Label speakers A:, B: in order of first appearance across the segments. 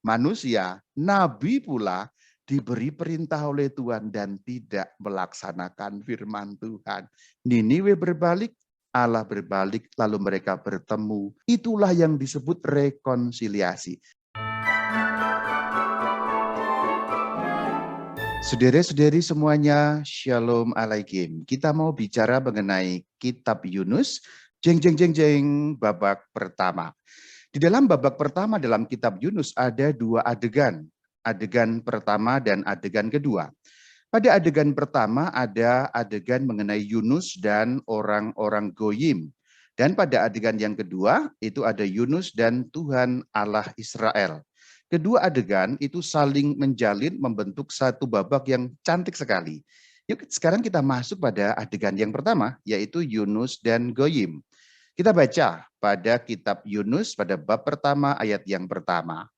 A: manusia, nabi pula diberi perintah oleh Tuhan dan tidak melaksanakan firman Tuhan. Niniwe berbalik, Allah berbalik, lalu mereka bertemu. Itulah yang disebut rekonsiliasi. Saudara-saudari semuanya, Shalom Alaikum. Kita mau bicara mengenai kitab Yunus, jeng jeng jeng jeng, babak pertama. Di dalam babak pertama dalam kitab Yunus ada dua adegan. Adegan pertama dan adegan kedua. Pada adegan pertama ada adegan mengenai Yunus dan orang-orang Goyim. Dan pada adegan yang kedua itu ada Yunus dan Tuhan Allah Israel. Kedua adegan itu saling menjalin membentuk satu babak yang cantik sekali. Yuk sekarang kita masuk pada adegan yang pertama, yaitu Yunus dan Goyim. Kita baca pada kitab Yunus pada bab pertama ayat yang pertama.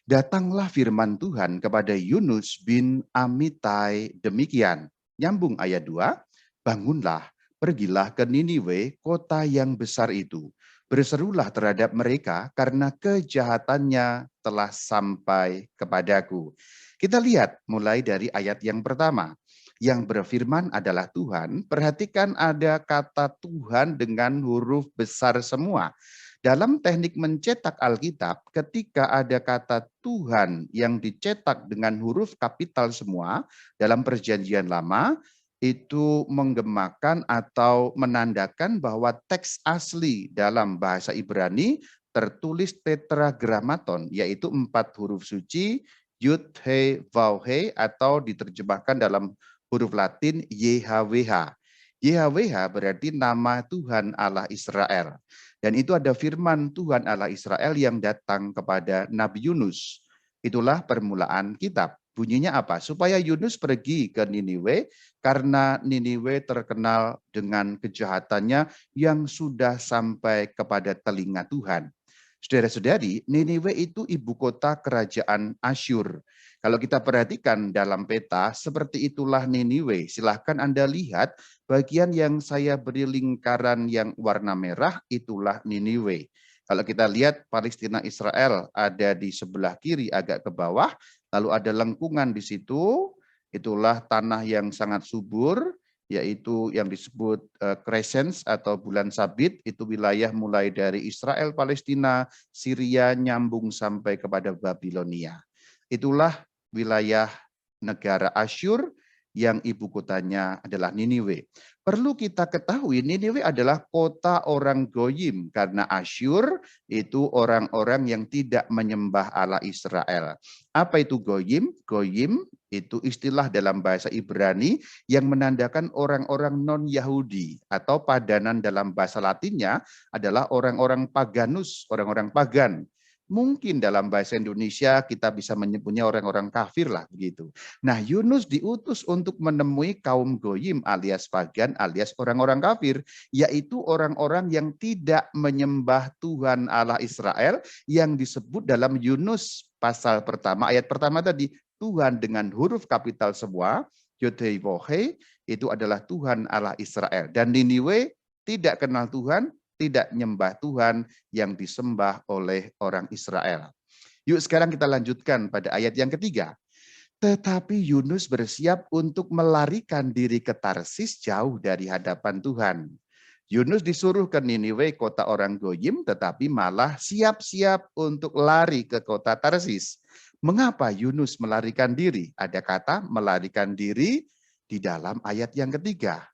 A: Datanglah firman Tuhan kepada Yunus bin Amitai demikian. Nyambung ayat 2, bangunlah, pergilah ke Niniwe, kota yang besar itu. Berserulah terhadap mereka karena kejahatannya telah sampai kepadaku. Kita lihat mulai dari ayat yang pertama. Yang berfirman adalah Tuhan. Perhatikan ada kata Tuhan dengan huruf besar semua. Dalam teknik mencetak Alkitab, ketika ada kata Tuhan yang dicetak dengan huruf kapital semua dalam Perjanjian Lama, itu menggemakan atau menandakan bahwa teks asli dalam bahasa Ibrani tertulis tetragrammaton, yaitu 4 huruf suci, Yud, He, Vav, He, atau diterjemahkan dalam huruf Latin YHWH. YHWH berarti nama Tuhan Allah Israel. Dan itu ada firman Tuhan Allah Israel yang datang kepada Nabi Yunus. Itulah permulaan kitab. Bunyinya apa? Supaya Yunus pergi ke Niniwe karena Niniwe terkenal dengan kejahatannya yang sudah sampai kepada telinga Tuhan. Saudara-saudari, Niniwe itu ibu kota kerajaan Asyur. Kalau kita perhatikan dalam peta, seperti itulah Niniwe. Silahkan Anda lihat bagian yang saya beri lingkaran yang warna merah, itulah Niniwe. Kalau kita lihat Palestina Israel ada di sebelah kiri agak ke bawah, lalu ada lengkungan di situ, itulah tanah yang sangat subur, yaitu yang disebut crescents atau bulan sabit, itu wilayah mulai dari Israel, Palestina, Syria, nyambung sampai kepada Babilonia. Itulah wilayah negara Asyur yang ibu kotanya adalah Niniwe. Perlu kita ketahui Niniwe adalah kota orang Goyim karena Asyur itu orang-orang yang tidak menyembah Allah Israel. Apa itu Goyim? Goyim itu istilah dalam bahasa Ibrani yang menandakan orang-orang non-Yahudi atau padanan dalam bahasa Latinnya adalah orang-orang paganus, orang-orang pagan. Mungkin dalam bahasa Indonesia kita bisa menyebutnya orang-orang kafir lah begitu. Nah, Yunus diutus untuk menemui kaum Goyim alias pagan alias orang-orang kafir, yaitu orang-orang yang tidak menyembah Tuhan Allah Israel yang disebut dalam Yunus pasal pertama, ayat pertama tadi, Tuhan dengan huruf kapital semua, Yod-Heh-Vav-Heh, itu adalah Tuhan Allah Israel. Dan Niniwe tidak kenal Tuhan, tidak nyembah Tuhan yang disembah oleh orang Israel. Yuk sekarang kita lanjutkan pada ayat yang ketiga. Tetapi Yunus bersiap untuk melarikan diri ke Tarsis jauh dari hadapan Tuhan. Yunus disuruh ke Niniwe, kota orang Goyim, tetapi malah siap-siap untuk lari ke kota Tarsis. Mengapa Yunus melarikan diri? Ada kata melarikan diri di dalam ayat yang ketiga.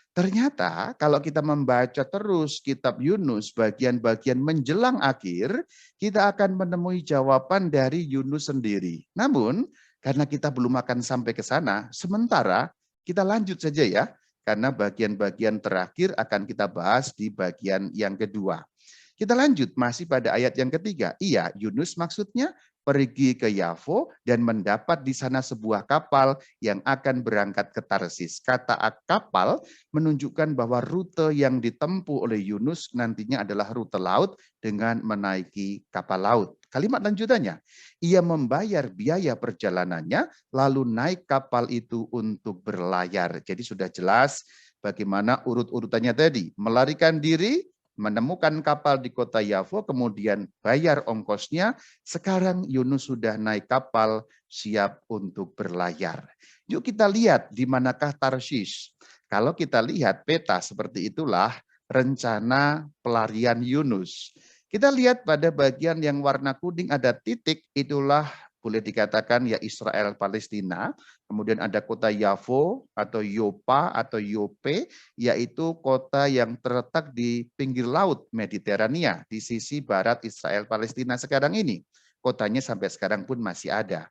A: Ternyata kalau kita membaca terus kitab Yunus bagian-bagian menjelang akhir, kita akan menemui jawaban dari Yunus sendiri. Namun karena kita belum akan sampai ke sana, sementara kita lanjut saja ya, karena bagian-bagian terakhir akan kita bahas di bagian yang kedua. Kita lanjut masih pada ayat yang ketiga. Iya, Yunus maksudnya pergi ke Yafo dan mendapat di sana sebuah kapal yang akan berangkat ke Tarsis. Kata kapal menunjukkan bahwa rute yang ditempuh oleh Yunus nantinya adalah rute laut dengan menaiki kapal laut. Kalimat lanjutannya, ia membayar biaya perjalanannya lalu naik kapal itu untuk berlayar. Jadi sudah jelas bagaimana urut-urutannya tadi. Melarikan diri, menemukan kapal di kota Yafo, kemudian bayar ongkosnya. Sekarang Yunus sudah naik kapal, siap untuk berlayar. Yuk kita lihat di manakah Tarsis. Kalau kita lihat peta seperti itulah rencana pelarian Yunus. Kita lihat pada bagian yang warna kuning ada titik, itulah boleh dikatakan ya Israel Palestina. Kemudian ada kota Yafo atau Yopa atau Yope, yaitu kota yang terletak di pinggir laut Mediterania di sisi barat Israel Palestina sekarang ini. Kotanya sampai sekarang pun masih ada.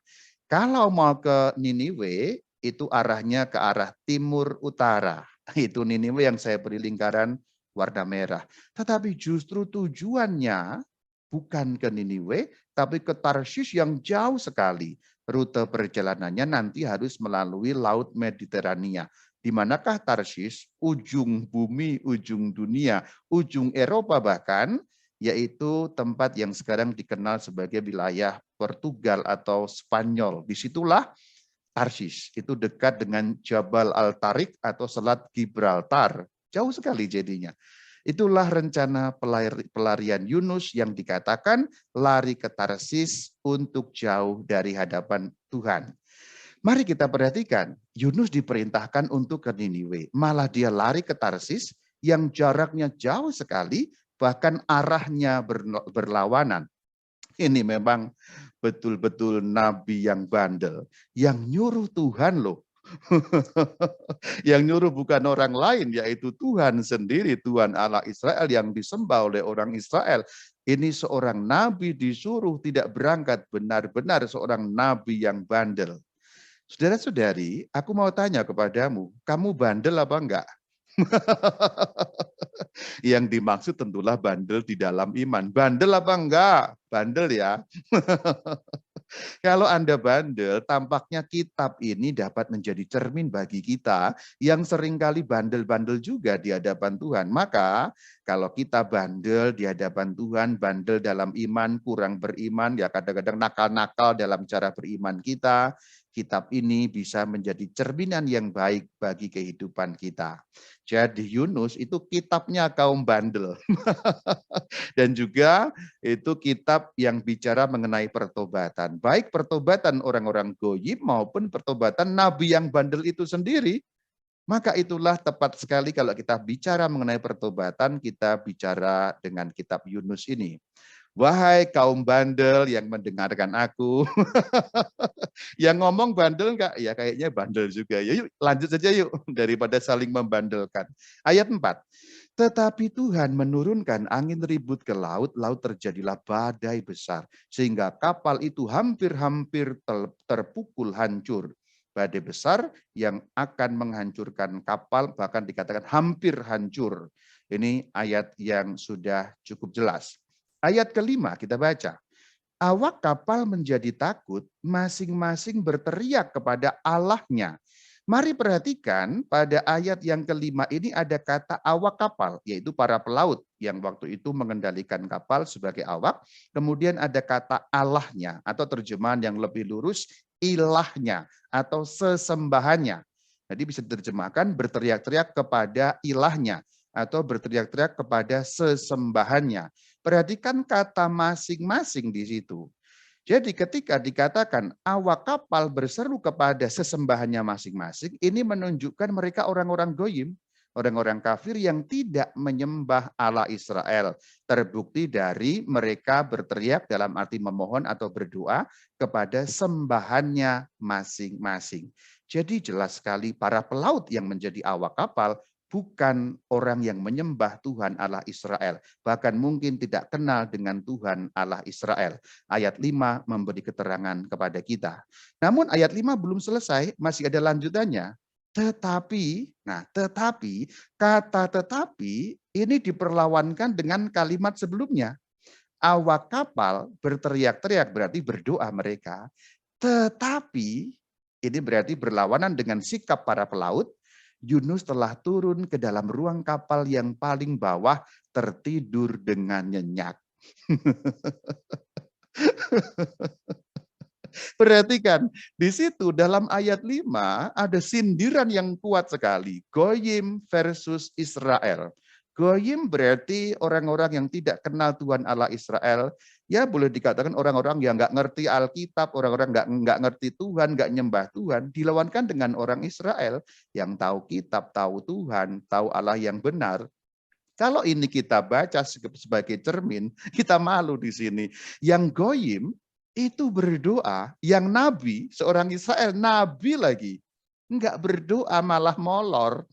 A: Kalau mau ke Niniwe, itu arahnya ke arah timur utara. Itu Niniwe yang saya beri lingkaran warna merah. Tetapi justru tujuannya bukan ke Niniwe, tapi ke Tarsis yang jauh sekali. Rute perjalanannya nanti harus melalui Laut Mediterania. Di manakah Tarsis? Ujung bumi, ujung dunia, ujung Eropa bahkan, yaitu tempat yang sekarang dikenal sebagai wilayah Portugal atau Spanyol. Disitulah Tarsis, itu dekat dengan Jabal Al-Tariq atau Selat Gibraltar. Jauh sekali jadinya. Itulah rencana pelarian Yunus yang dikatakan lari ke Tarsis untuk jauh dari hadapan Tuhan. Mari kita perhatikan, Yunus diperintahkan untuk ke Niniwe. Malah dia lari ke Tarsis yang jaraknya jauh sekali, bahkan arahnya berlawanan. Ini memang betul-betul nabi yang bandel, yang nyuruh Tuhan loh. Yang nyuruh bukan orang lain, yaitu Tuhan sendiri, Tuhan Allah Israel yang disembah oleh orang Israel. Ini seorang nabi disuruh tidak berangkat, benar-benar seorang nabi yang bandel. Saudara-saudari, aku mau tanya kepadamu, kamu bandel apa enggak? Yang dimaksud tentulah bandel di dalam iman. Bandel apa enggak? Bandel ya. Kalau Anda bandel, tampaknya kitab ini dapat menjadi cermin bagi kita yang seringkali bandel-bandel juga di hadapan Tuhan. Maka kalau kita bandel di hadapan Tuhan, bandel dalam iman, kurang beriman, ya kadang-kadang nakal-nakal dalam cara beriman kita, kitab ini bisa menjadi cerminan yang baik bagi kehidupan kita. Jadi Yunus itu kitabnya kaum bandel. Dan juga itu kitab yang bicara mengenai pertobatan. Baik pertobatan orang-orang goyim maupun pertobatan nabi yang bandel itu sendiri. Maka itulah tepat sekali kalau kita bicara mengenai pertobatan, kita bicara dengan kitab Yunus ini. Wahai kaum bandel yang mendengarkan aku. Yang ngomong bandel enggak? Ya kayaknya bandel juga. Ya yuk lanjut saja yuk daripada saling membandelkan. Ayat 4. Tetapi Tuhan menurunkan angin ribut ke laut, laut terjadilah badai besar. Sehingga kapal itu hampir-hampir terpukul hancur. Badai besar yang akan menghancurkan kapal, bahkan dikatakan hampir hancur. Ini ayat yang sudah cukup jelas. Ayat kelima kita baca. Awak kapal menjadi takut, masing-masing berteriak kepada Allahnya. Mari perhatikan pada ayat yang kelima ini ada kata awak kapal, yaitu para pelaut yang waktu itu mengendalikan kapal sebagai awak. Kemudian ada kata Allahnya atau terjemahan yang lebih lurus ilahnya atau sesembahannya. Jadi bisa diterjemahkan berteriak-teriak kepada ilahnya atau berteriak-teriak kepada sesembahannya. Perhatikan kata masing-masing di situ. Jadi ketika dikatakan awak kapal berseru kepada sesembahannya masing-masing, ini menunjukkan mereka orang-orang goyim, orang-orang kafir yang tidak menyembah Allah Israel. Terbukti dari mereka berteriak dalam arti memohon atau berdoa kepada sembahannya masing-masing. Jadi jelas sekali para pelaut yang menjadi awak kapal bukan orang yang menyembah Tuhan Allah Israel. Bahkan mungkin tidak kenal dengan Tuhan Allah Israel. Ayat 5 memberi keterangan kepada kita. Namun ayat 5 belum selesai, masih ada lanjutannya. Tetapi, kata tetapi ini diperlawankan dengan kalimat sebelumnya. Awak kapal berteriak-teriak berarti berdoa mereka. Tetapi ini berarti berlawanan dengan sikap para pelaut. Yunus telah turun ke dalam ruang kapal yang paling bawah, tertidur dengan nyenyak. Perhatikan, di situ dalam ayat 5 ada sindiran yang kuat sekali. Goyim versus Israel. Goyim berarti orang-orang yang tidak kenal Tuhan Allah Israel. Ya boleh dikatakan orang-orang yang nggak ngerti Alkitab, orang-orang nggak ngerti Tuhan, nggak nyembah Tuhan. Dilawankan dengan orang Israel yang tahu kitab, tahu Tuhan, tahu Allah yang benar. Kalau ini kita baca sebagai cermin, kita malu di sini. Yang goyim itu berdoa, yang nabi, seorang Israel, nabi lagi. Enggak berdoa, malah molor.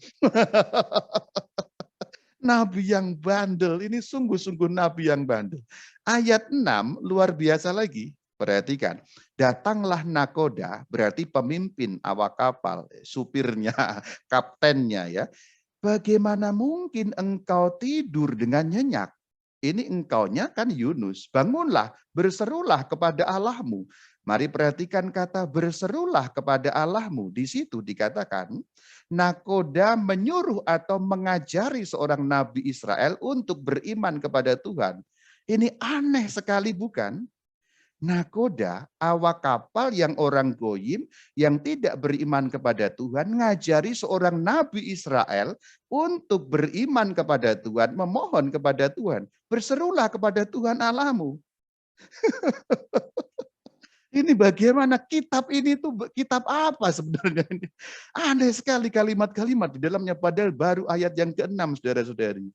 A: Nabi yang bandel, ini sungguh-sungguh nabi yang bandel. Ayat 6 luar biasa lagi. Perhatikan, datanglah nakoda, berarti pemimpin awak kapal, supirnya, kaptennya ya. Bagaimana mungkin engkau tidur dengan nyenyak? Ini engkaunya kan Yunus. Bangunlah, berserulah kepada Allahmu. Mari perhatikan kata berserulah kepada Allahmu. Di situ dikatakan, nakoda menyuruh atau mengajari seorang nabi Israel untuk beriman kepada Tuhan. Ini aneh sekali bukan? Nakoda, awak kapal yang orang goyim, yang tidak beriman kepada Tuhan, ngajari seorang nabi Israel untuk beriman kepada Tuhan, memohon kepada Tuhan. Berserulah kepada Tuhan Allahmu. Ini bagaimana kitab ini tuh kitab apa sebenarnya ini? Aneh sekali kalimat-kalimat di dalamnya padahal baru ayat yang ke-6 saudara-saudari.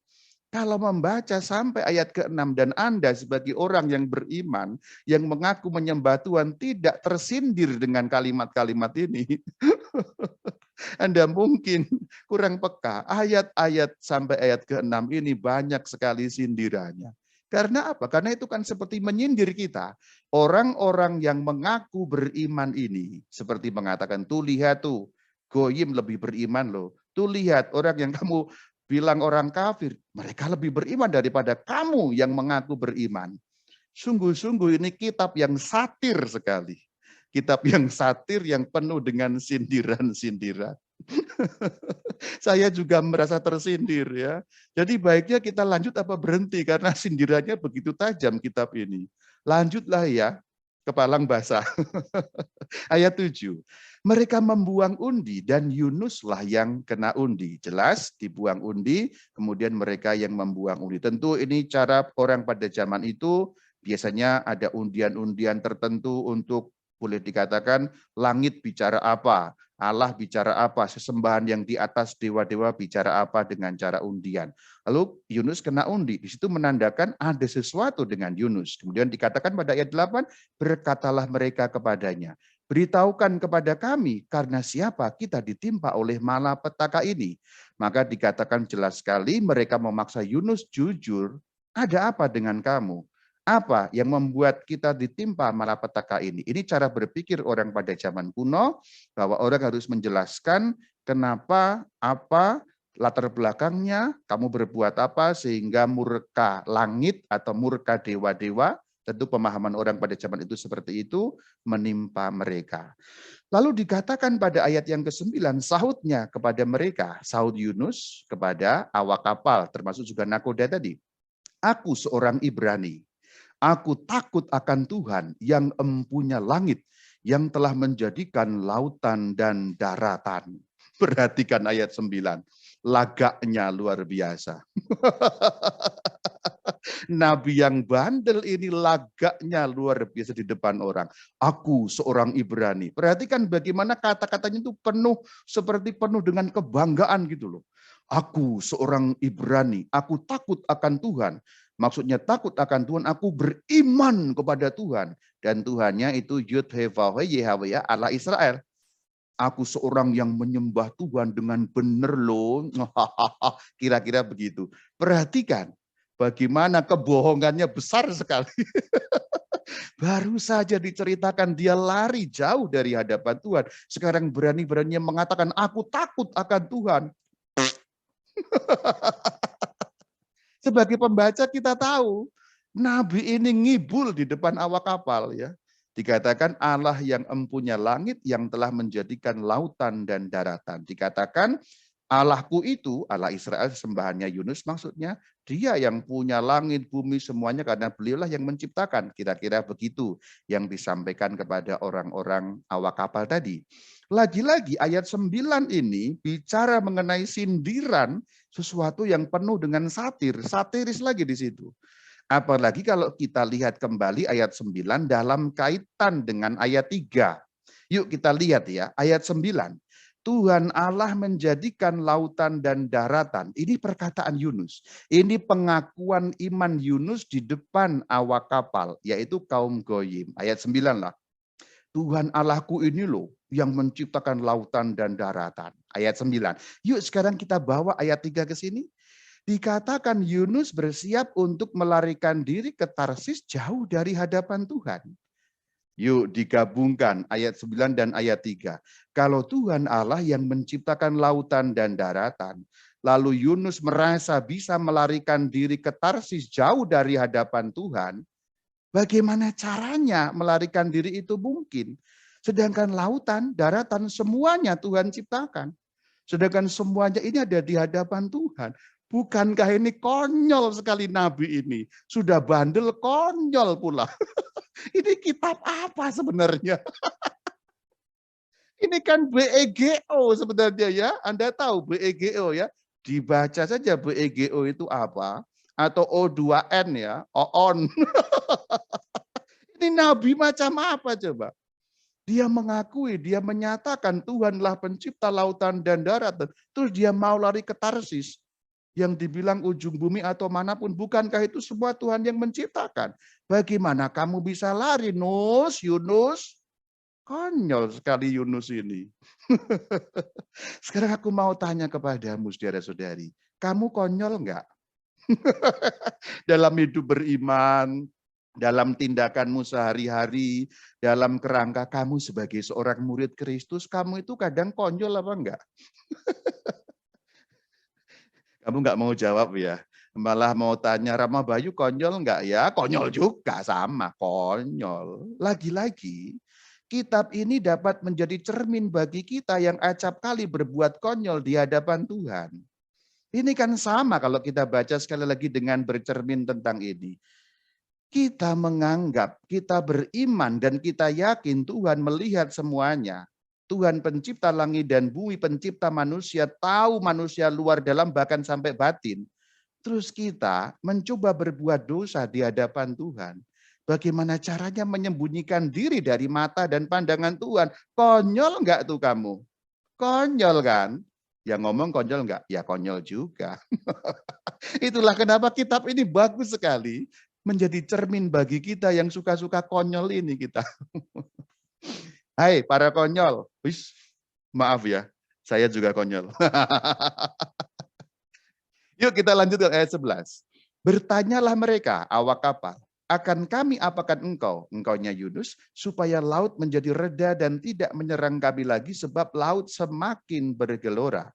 A: Kalau membaca sampai ayat ke-6 dan Anda sebagai orang yang beriman, yang mengaku menyembah Tuhan tidak tersindir dengan kalimat-kalimat ini, Anda mungkin kurang peka. Ayat-ayat sampai ayat ke-6 ini banyak sekali sindirannya. Karena apa? Karena itu kan seperti menyindir kita. Orang-orang yang mengaku beriman ini, seperti mengatakan, tuh lihat tuh, goyim lebih beriman loh. Tuh lihat orang yang kamu bilang orang kafir, mereka lebih beriman daripada kamu yang mengaku beriman. Sungguh-sungguh ini kitab yang satir sekali. Kitab yang satir yang penuh dengan sindiran-sindiran. Saya juga merasa tersindir ya. Jadi baiknya kita lanjut apa berhenti karena sindirannya begitu tajam kitab ini. Lanjutlah ya, kepalang basah. Ayat 7. Mereka membuang undi dan Yunuslah yang kena undi. Jelas dibuang undi, kemudian mereka yang membuang undi. Tentu ini cara orang pada zaman itu biasanya ada undian-undian tertentu untuk boleh dikatakan langit bicara apa, Allah bicara apa, sesembahan yang di atas dewa-dewa bicara apa dengan cara undian. Lalu Yunus kena undi, di situ menandakan ada sesuatu dengan Yunus. Kemudian dikatakan pada ayat 8, berkatalah mereka kepadanya, beritahukan kepada kami karena siapa kita ditimpa oleh malapetaka ini. Maka dikatakan jelas sekali mereka memaksa Yunus jujur, ada apa dengan kamu? Apa yang membuat kita ditimpa malapetaka ini? Ini cara berpikir orang pada zaman kuno, bahwa orang harus menjelaskan kenapa, apa, latar belakangnya, kamu berbuat apa sehingga murka langit atau murka dewa-dewa, tentu pemahaman orang pada zaman itu seperti itu, menimpa mereka. Lalu dikatakan pada ayat yang ke-9, sahutnya kepada mereka, sahut Yunus kepada awak kapal, termasuk juga nakoda tadi. Aku seorang Ibrani. Aku takut akan Tuhan yang empunya langit, yang telah menjadikan lautan dan daratan. Perhatikan ayat 9. Lagaknya luar biasa. Nabi yang bandel ini lagaknya luar biasa di depan orang. Aku seorang Ibrani. Perhatikan bagaimana kata-katanya itu penuh, seperti penuh dengan kebanggaan gitu loh. Aku seorang Ibrani, aku takut akan Tuhan. Maksudnya takut akan Tuhan, aku beriman kepada Tuhan. Dan Tuhannya itu Yud-He-Vah-He-Yahweh Allah Israel. Aku seorang yang menyembah Tuhan dengan benar loh. Kira-kira begitu. Perhatikan bagaimana kebohongannya besar sekali. Baru saja diceritakan dia lari jauh dari hadapan Tuhan. Sekarang berani-beraninya mengatakan aku takut akan Tuhan. Sebagai pembaca kita tahu, Nabi ini ngibul di depan awak kapal ya. Dikatakan Allah yang empunya langit yang telah menjadikan lautan dan daratan. Dikatakan Allahku itu, Allah Israel sembahannya Yunus maksudnya, dia yang punya langit, bumi semuanya karena beliaulah yang menciptakan. Kira-kira begitu yang disampaikan kepada orang-orang awak kapal tadi. Lagi-lagi ayat 9 ini bicara mengenai sindiran, sesuatu yang penuh dengan satir, satiris lagi di situ. Apalagi kalau kita lihat kembali ayat 9 dalam kaitan dengan ayat 3. Yuk kita lihat ya, ayat 9. Tuhan Allah menjadikan lautan dan daratan. Ini perkataan Yunus. Ini pengakuan iman Yunus di depan awak kapal, yaitu kaum Goyim. Ayat 9 lah. Tuhan Allahku ini loh yang menciptakan lautan dan daratan. Ayat 9. Yuk sekarang kita bawa ayat 3 ke sini. Dikatakan Yunus bersiap untuk melarikan diri ke Tarsis jauh dari hadapan Tuhan. Yuk digabungkan ayat 9 dan ayat 3. Kalau Tuhan Allah yang menciptakan lautan dan daratan, lalu Yunus merasa bisa melarikan diri ke Tarsis jauh dari hadapan Tuhan, bagaimana caranya melarikan diri itu mungkin? Sedangkan lautan, daratan, semuanya Tuhan ciptakan. Sedangkan semuanya ini ada di hadapan Tuhan. Bukankah ini konyol sekali nabi ini? Sudah bandel, konyol pula. Ini kitab apa sebenarnya? Ini kan BEGO sebenarnya ya. Anda tahu BEGO ya. Dibaca saja BEGO itu apa. Atau O2N ya. OON. Ini nabi macam apa coba? Dia mengakui, dia menyatakan Tuhanlah pencipta lautan dan darat. Terus dia mau lari ke Tarsis. Yang dibilang ujung bumi atau manapun. Bukankah itu semua Tuhan yang menciptakan? Bagaimana kamu bisa lari, Yunus? Konyol sekali Yunus ini. Sekarang aku mau tanya kepadamu, saudara-saudari. Kamu konyol enggak? Dalam hidup beriman, dalam tindakanmu sehari-hari, dalam kerangka kamu sebagai seorang murid Kristus, kamu itu kadang konyol apa enggak? Kamu enggak mau jawab ya? Malah mau tanya, Rama Bayu konyol enggak ya? Konyol juga, sama, konyol. Lagi-lagi, kitab ini dapat menjadi cermin bagi kita yang acap kali berbuat konyol di hadapan Tuhan. Ini kan sama kalau kita baca sekali lagi dengan bercermin tentang ini. Kita menganggap, kita beriman dan kita yakin Tuhan melihat semuanya. Tuhan pencipta langit dan bumi, pencipta manusia, tahu manusia luar dalam bahkan sampai batin. Terus kita mencoba berbuat dosa di hadapan Tuhan. Bagaimana caranya menyembunyikan diri dari mata dan pandangan Tuhan? Konyol enggak tuh kamu? Konyol kan? Yang ngomong konyol enggak? Ya konyol juga. Itulah kenapa kitab ini bagus sekali. Menjadi cermin bagi kita yang suka-suka konyol ini kita. Hai para konyol. Wis, maaf ya, saya juga konyol. Yuk kita lanjut ke ayat 11. Bertanyalah mereka, awak kapal, akan kami apakan engkau, engkaunya Yunus, supaya laut menjadi reda dan tidak menyerang kami lagi sebab laut semakin bergelora.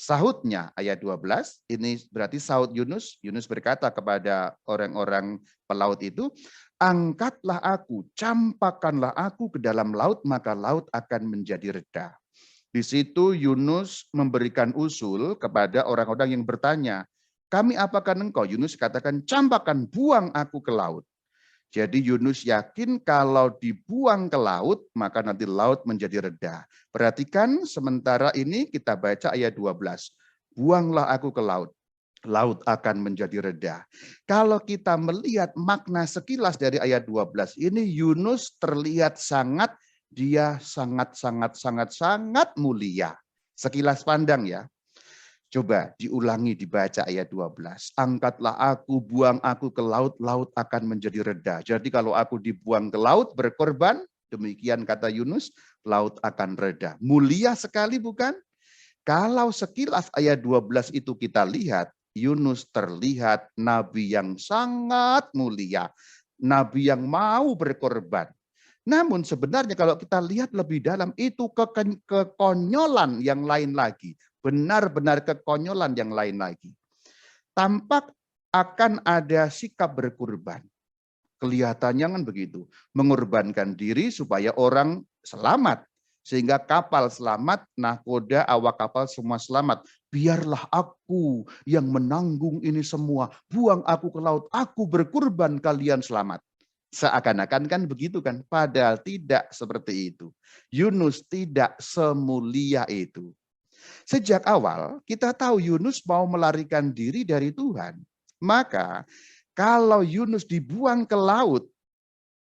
A: Sahutnya ayat 12, ini berarti sahut Yunus. Yunus berkata kepada orang-orang pelaut itu, angkatlah aku, campakkanlah aku ke dalam laut, maka laut akan menjadi reda. Di situ Yunus memberikan usul kepada orang-orang yang bertanya, kami apakan engkau? Yunus katakan, campakkan, buang aku ke laut. Jadi Yunus yakin kalau dibuang ke laut, maka nanti laut menjadi reda. Perhatikan sementara ini kita baca ayat 12. Buanglah aku ke laut, laut akan menjadi reda. Kalau kita melihat makna sekilas dari ayat 12 ini, Yunus terlihat dia sangat mulia. Sekilas pandang ya. Coba diulangi dibaca ayat 12. Angkatlah aku, buang aku ke laut, laut akan menjadi reda. Jadi kalau aku dibuang ke laut berkorban, demikian kata Yunus, laut akan reda. Mulia sekali bukan? Kalau sekilas ayat 12 itu kita lihat, Yunus terlihat nabi yang sangat mulia. Nabi yang mau berkorban. Namun sebenarnya kalau kita lihat lebih dalam, itu kekonyolan yang lain lagi. Benar-benar kekonyolan yang lain lagi. Tampak akan ada sikap berkurban. Kelihatannya kan begitu. Mengorbankan diri supaya orang selamat. Sehingga kapal selamat, nahkoda, awak kapal semua selamat. Biarlah aku yang menanggung ini semua. Buang aku ke laut, aku berkurban, kalian selamat. Seakan-akan kan begitu kan, padahal tidak seperti itu. Yunus tidak semulia itu. Sejak awal kita tahu Yunus mau melarikan diri dari Tuhan. Maka kalau Yunus dibuang ke laut,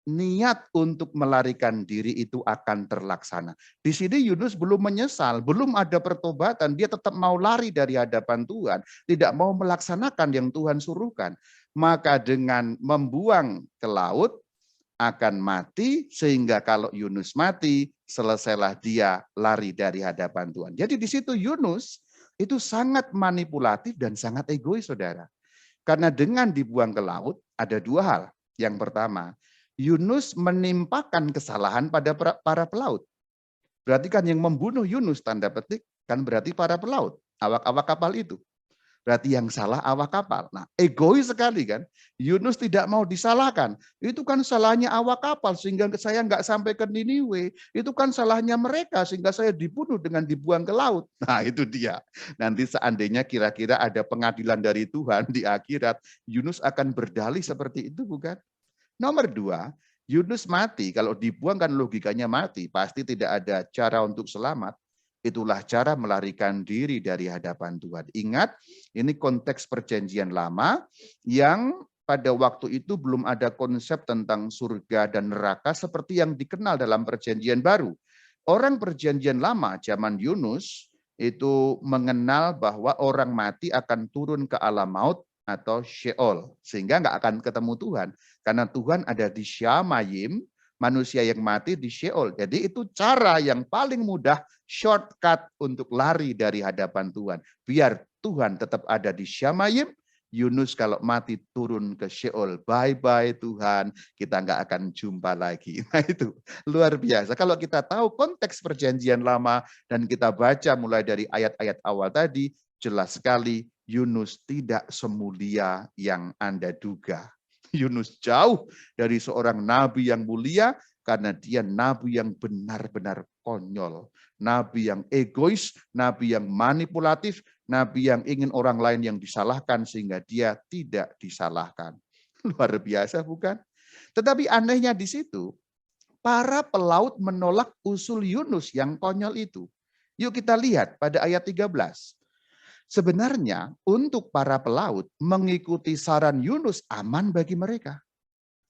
A: niat untuk melarikan diri itu akan terlaksana. Di sini Yunus belum menyesal, belum ada pertobatan, dia tetap mau lari dari hadapan Tuhan, tidak mau melaksanakan yang Tuhan suruhkan. Maka dengan membuang ke laut akan mati, sehingga kalau Yunus mati, selesailah dia lari dari hadapan Tuhan. Jadi di situ Yunus itu sangat manipulatif dan sangat egois, saudara. Karena dengan dibuang ke laut, ada dua hal. Yang pertama, Yunus menimpakan kesalahan pada para pelaut. Berarti kan yang membunuh Yunus, tanda petik, kan berarti para pelaut, awak-awak kapal itu. Berarti yang salah awak kapal. Nah, egois sekali kan. Yunus tidak mau disalahkan. Itu kan salahnya awak kapal sehingga saya nggak sampai ke Niniwe. Itu kan salahnya mereka sehingga saya dibunuh dengan dibuang ke laut. Nah, itu dia. Nanti seandainya kira-kira ada pengadilan dari Tuhan di akhirat, Yunus akan berdalih seperti itu, bukan? Nomor dua, Yunus mati. Kalau dibuang kan logikanya mati. Pasti tidak ada cara untuk selamat. Itulah cara melarikan diri dari hadapan Tuhan. Ingat, ini konteks perjanjian lama yang pada waktu itu belum ada konsep tentang surga dan neraka seperti yang dikenal dalam perjanjian baru. Orang perjanjian lama zaman Yunus itu mengenal bahwa orang mati akan turun ke alam maut atau Sheol, sehingga nggak akan ketemu Tuhan. Karena Tuhan ada di Syamayim, manusia yang mati di Sheol. Jadi itu cara yang paling mudah, shortcut untuk lari dari hadapan Tuhan. Biar Tuhan tetap ada di Syamayim, Yunus kalau mati turun ke Sheol. Bye-bye Tuhan, kita nggak akan jumpa lagi. Nah itu luar biasa. Kalau kita tahu konteks perjanjian lama dan kita baca mulai dari ayat-ayat awal tadi, jelas sekali Yunus tidak semulia yang Anda duga. Yunus jauh dari seorang nabi yang mulia karena dia nabi yang benar-benar konyol. Nabi yang egois, nabi yang manipulatif, nabi yang ingin orang lain yang disalahkan sehingga dia tidak disalahkan. Luar biasa bukan? Tetapi anehnya di situ, para pelaut menolak usul Yunus yang konyol itu. Yuk kita lihat pada ayat 13. Sebenarnya untuk para pelaut mengikuti saran Yunus aman bagi mereka.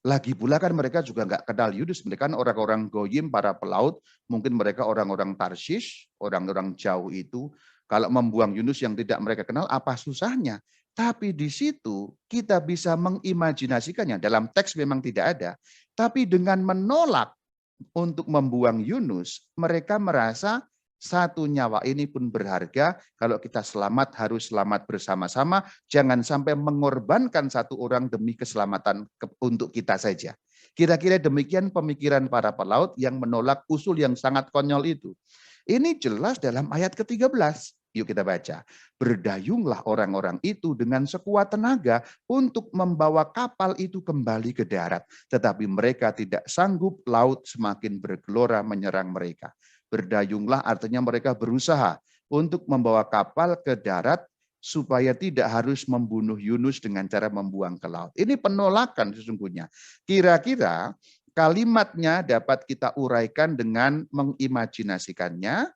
A: Lagi pula kan mereka juga nggak kenal Yunus. Mereka kan orang-orang goyim, para pelaut. Mungkin mereka orang-orang Tarshish, orang-orang jauh itu. Kalau membuang Yunus yang tidak mereka kenal, apa susahnya? Tapi di situ kita bisa mengimajinasikannya. Dalam teks memang tidak ada. Tapi dengan menolak untuk membuang Yunus, mereka merasa satu nyawa ini pun berharga. Kalau kita selamat harus selamat bersama-sama. Jangan sampai mengorbankan satu orang demi keselamatan untuk kita saja. Kira-kira demikian pemikiran para pelaut yang menolak usul yang sangat konyol itu. Ini jelas dalam ayat ke-13. Yuk kita baca. Berdayunglah orang-orang itu dengan sekuat tenaga untuk membawa kapal itu kembali ke darat. Tetapi mereka tidak sanggup, laut semakin bergelora menyerang mereka. Berdayunglah artinya mereka berusaha untuk membawa kapal ke darat supaya tidak harus membunuh Yunus dengan cara membuang ke laut. Ini penolakan sesungguhnya. Kira-kira kalimatnya dapat kita uraikan dengan mengimajinasikannya.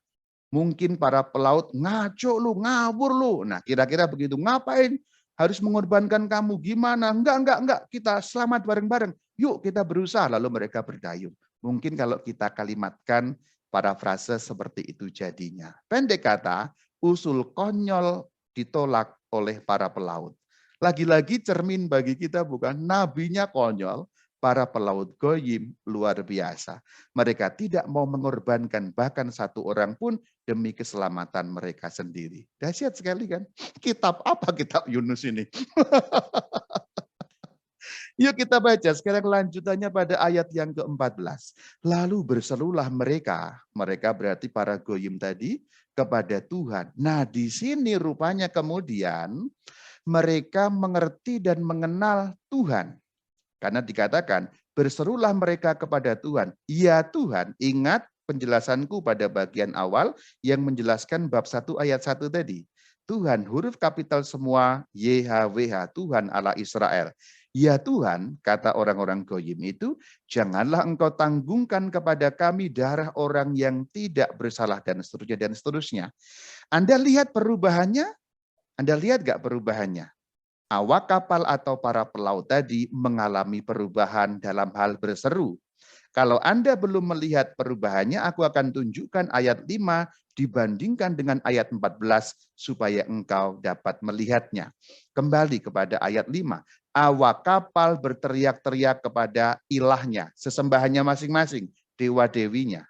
A: Mungkin para pelaut ngaco lu, ngawur lu. Nah kira-kira begitu. Ngapain harus mengorbankan kamu? Gimana? Enggak. Kita selamat bareng-bareng. Yuk kita berusaha. Lalu mereka berdayung. Mungkin kalau kita kalimatkan parafrase seperti itu jadinya. Pendek kata, usul konyol ditolak oleh para pelaut. Lagi-lagi cermin bagi kita bukan, nabinya konyol, para pelaut goyim luar biasa. Mereka tidak mau mengorbankan bahkan satu orang pun demi keselamatan mereka sendiri. Dahsyat sekali kan? Kitab apa kitab Yunus ini? Yuk kita baca sekarang lanjutannya pada ayat yang ke-14. Lalu berserulah mereka berarti para goyim tadi, kepada Tuhan. Nah di sini rupanya kemudian mereka mengerti dan mengenal Tuhan. Karena dikatakan, berserulah mereka kepada Tuhan. Ya Tuhan, ingat penjelasanku pada bagian awal yang menjelaskan bab 1 ayat 1 tadi. Tuhan, huruf kapital semua, YHWH, Tuhan Allah Israel. Ya Tuhan, kata orang-orang Goyim itu, janganlah engkau tanggungkan kepada kami darah orang yang tidak bersalah dan seterusnya dan seterusnya. Anda lihat perubahannya? Anda lihat gak perubahannya? Awak kapal atau para pelaut tadi mengalami perubahan dalam hal berseru. Kalau Anda belum melihat perubahannya, aku akan tunjukkan ayat 5 dibandingkan dengan ayat 14 supaya engkau dapat melihatnya. Kembali kepada ayat 5. Awak kapal berteriak-teriak kepada ilahnya, sesembahannya masing-masing, dewa-dewinya.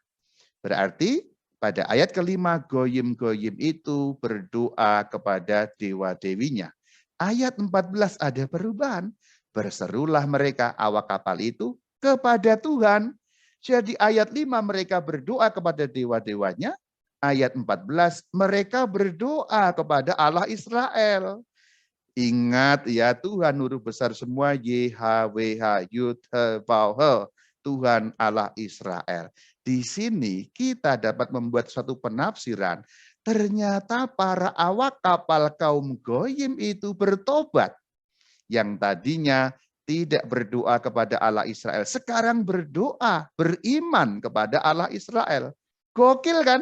A: Berarti pada ayat kelima, goyim-goyim itu berdoa kepada dewa-dewinya. Ayat 14 ada perubahan. Berserulah mereka awak kapal itu kepada Tuhan. Jadi ayat 5 mereka berdoa kepada dewa-dewanya. Ayat 14 mereka berdoa kepada Allah Israel. Ingat ya Tuhan huruf besar semua YHWH Yud He Vav He, Tuhan Allah Israel. Di sini kita dapat membuat suatu penafsiran. Ternyata para awak kapal kaum Goyim itu bertobat. Yang tadinya tidak berdoa kepada Allah Israel. Sekarang berdoa, beriman kepada Allah Israel. Gokil kan?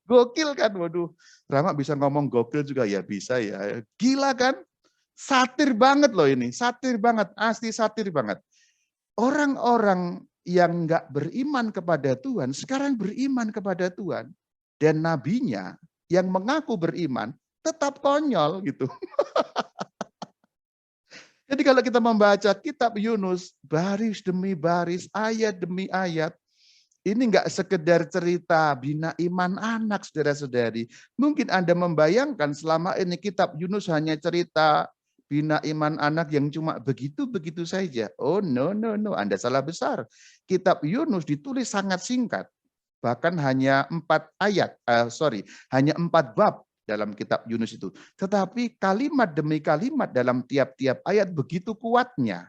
A: Gokil kan? Waduh, Rama bisa ngomong gokil juga ya bisa ya. Gila kan? Satir banget loh ini, satir banget, asli satir banget. Orang-orang yang nggak beriman kepada Tuhan, sekarang beriman kepada Tuhan. Dan nabinya yang mengaku beriman, tetap konyol gitu. Jadi kalau kita membaca kitab Yunus, baris demi baris, ayat demi ayat, ini enggak sekedar cerita bina iman anak, saudara-saudari. Mungkin Anda membayangkan selama ini kitab Yunus hanya cerita bina iman anak yang cuma begitu-begitu saja. Oh no, no, no, Anda salah besar. Kitab Yunus ditulis sangat singkat. Bahkan hanya 4 ayat, hanya 4 bab dalam kitab Yunus itu. Tetapi kalimat demi kalimat dalam tiap-tiap ayat begitu kuatnya.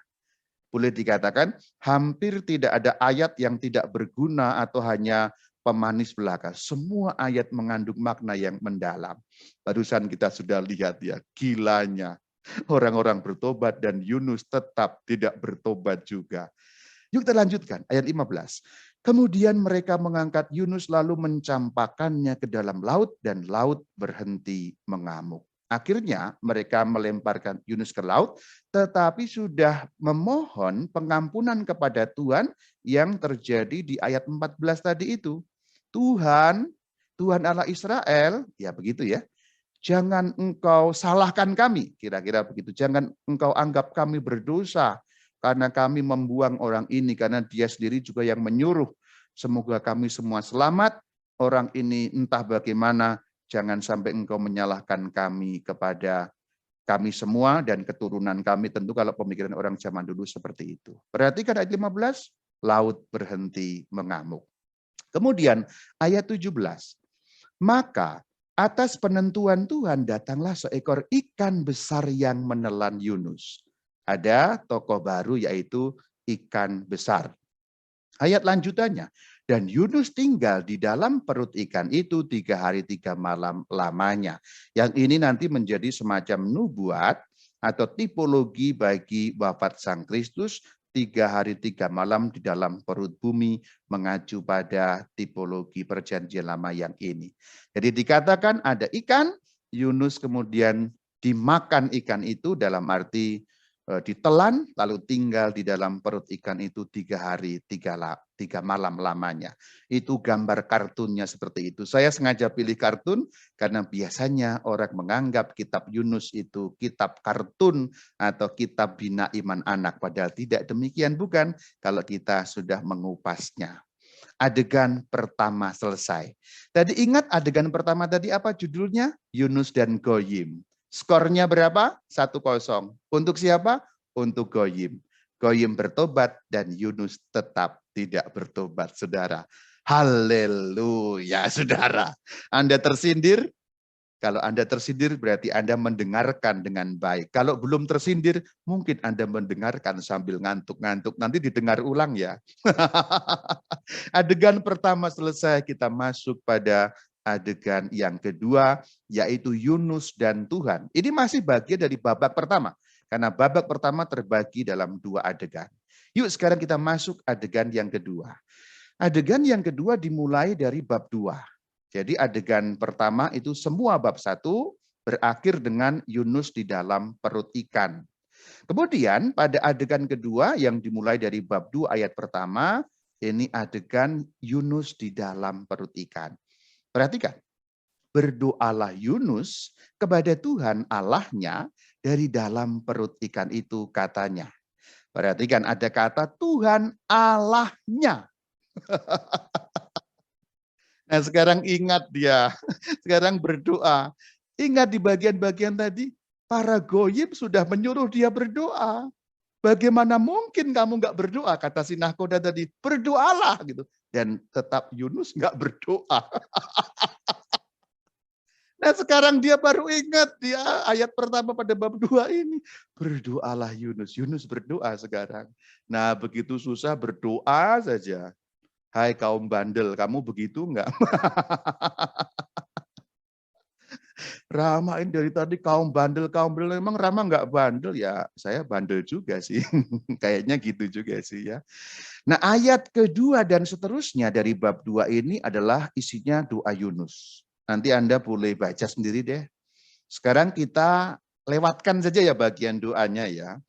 A: Boleh dikatakan hampir tidak ada ayat yang tidak berguna atau hanya pemanis belaka. Semua ayat mengandung makna yang mendalam. Barusan kita sudah lihat ya, gilanya. Orang-orang bertobat dan Yunus tetap tidak bertobat juga. Yuk kita lanjutkan, ayat 15. Kemudian mereka mengangkat Yunus lalu mencampakkannya ke dalam laut dan laut berhenti mengamuk. Akhirnya mereka melemparkan Yunus ke laut, tetapi sudah memohon pengampunan kepada Tuhan yang terjadi di ayat 14 tadi itu. Tuhan, Tuhan Allah Israel, ya begitu ya, jangan engkau salahkan kami, kira-kira begitu. Jangan engkau anggap kami berdosa karena kami membuang orang ini, karena dia sendiri juga yang menyuruh. Semoga kami semua selamat, orang ini entah bagaimana, jangan sampai engkau menyalahkan kami kepada kami semua dan keturunan kami. Tentu kalau pemikiran orang zaman dulu seperti itu. Perhatikan ayat 15, laut berhenti mengamuk. Kemudian ayat 17, maka atas penentuan Tuhan datanglah seekor ikan besar yang menelan Yunus. Ada tokoh baru yaitu ikan besar. Ayat lanjutannya, dan Yunus tinggal di dalam perut ikan itu 3 hari 3 malam lamanya. Yang ini nanti menjadi semacam nubuat atau tipologi bagi wafat Sang Kristus 3 hari 3 malam di dalam perut bumi, mengacu pada tipologi perjanjian lama yang ini. Jadi dikatakan ada ikan, Yunus kemudian dimakan ikan itu dalam arti ditelan lalu tinggal di dalam perut ikan itu 3 hari 3 malam lamanya. Itu gambar kartunnya seperti itu. Saya sengaja pilih kartun karena biasanya orang menganggap kitab Yunus itu kitab kartun atau kitab bina iman anak. Padahal tidak demikian, bukan, kalau kita sudah mengupasnya. Adegan pertama selesai. Tadi ingat adegan pertama tadi apa judulnya? Yunus dan Goyim. Skornya berapa? 1-0. Untuk siapa? Untuk Goyim. Goyim bertobat dan Yunus tetap tidak bertobat, saudara. Haleluya, saudara. Anda tersindir? Kalau Anda tersindir berarti Anda mendengarkan dengan baik. Kalau belum tersindir, mungkin Anda mendengarkan sambil ngantuk-ngantuk. Nanti didengar ulang ya. Adegan pertama selesai, kita masuk pada adegan yang kedua, yaitu Yunus dan Tuhan. Ini masih bagian dari babak pertama, karena babak pertama terbagi dalam 2 adegan. Yuk sekarang kita masuk adegan yang kedua. Adegan yang kedua dimulai dari bab 2. Jadi adegan pertama itu semua bab 1 berakhir dengan Yunus di dalam perut ikan. Kemudian pada adegan kedua yang dimulai dari bab 2 ayat pertama, ini adegan Yunus di dalam perut ikan. Perhatikan, berdoalah Yunus kepada Tuhan Allahnya dari dalam perut ikan itu katanya. Perhatikan ada kata Tuhan Allahnya. Nah sekarang ingat dia, sekarang berdoa. Ingat di bagian-bagian tadi, para goyim sudah menyuruh dia berdoa. Bagaimana mungkin kamu nggak berdoa? Kata si nahkoda tadi, berdoalah gitu. Dan tetap Yunus nggak berdoa. Nah sekarang dia baru ingat dia ayat pertama pada bab 2 ini. Berdoalah Yunus. Yunus berdoa sekarang. Nah begitu susah berdoa saja. Hai kaum bandel, kamu begitu enggak? Rama ini dari tadi kaum bandel. Memang Rama enggak bandel ya? Saya bandel juga sih. Kayaknya gitu juga sih ya. Nah ayat kedua dan seterusnya dari bab 2 ini adalah isinya doa Yunus. Nanti Anda boleh baca sendiri deh. Sekarang kita lewatkan saja ya bagian doanya ya.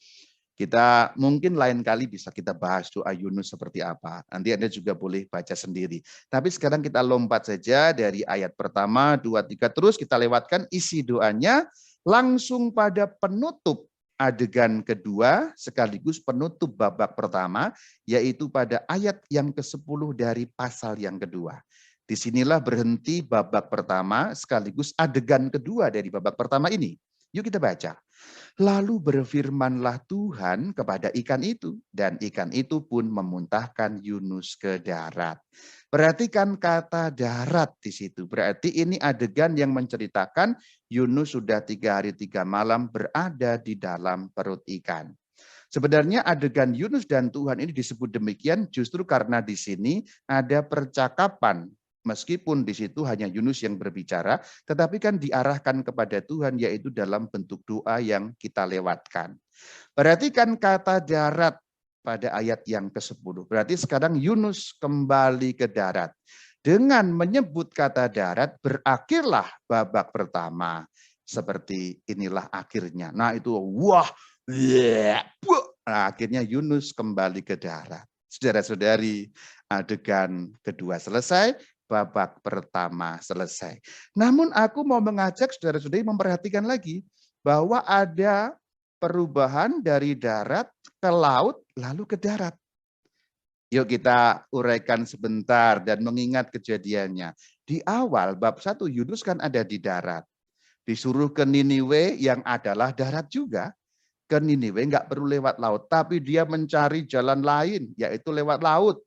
A: Kita mungkin lain kali bisa kita bahas doa Yunus seperti apa. Nanti Anda juga boleh baca sendiri. Tapi sekarang kita lompat saja dari ayat pertama, 2, 3, terus kita lewatkan isi doanya langsung pada penutup adegan kedua sekaligus penutup babak pertama, yaitu pada ayat yang ke-10 dari pasal yang kedua. Disinilah berhenti babak pertama sekaligus adegan kedua dari babak pertama ini. Yuk kita baca. Lalu berfirmanlah Tuhan kepada ikan itu, dan ikan itu pun memuntahkan Yunus ke darat. Perhatikan kata darat di situ. Berarti ini adegan yang menceritakan Yunus sudah 3 hari 3 malam berada di dalam perut ikan. Sebenarnya adegan Yunus dan Tuhan ini disebut demikian justru karena di sini ada percakapan. Meskipun di situ hanya Yunus yang berbicara, tetapi kan diarahkan kepada Tuhan yaitu dalam bentuk doa yang kita lewatkan. Perhatikan kata darat pada ayat yang ke-10. Berarti sekarang Yunus kembali ke darat. Dengan menyebut kata darat berakhirlah babak pertama. Seperti inilah akhirnya. Nah itu wah, nah, akhirnya Yunus kembali ke darat. Saudara-saudari, adegan kedua selesai, babak pertama selesai. Namun aku mau mengajak saudara-saudari memperhatikan lagi bahwa ada perubahan dari darat ke laut lalu ke darat. Yuk kita uraikan sebentar dan mengingat kejadiannya. Di awal bab 1 Yunus kan ada di darat. Disuruh ke Niniwe yang adalah darat juga. Ke Niniwe nggak perlu lewat laut, tapi dia mencari jalan lain, yaitu lewat laut.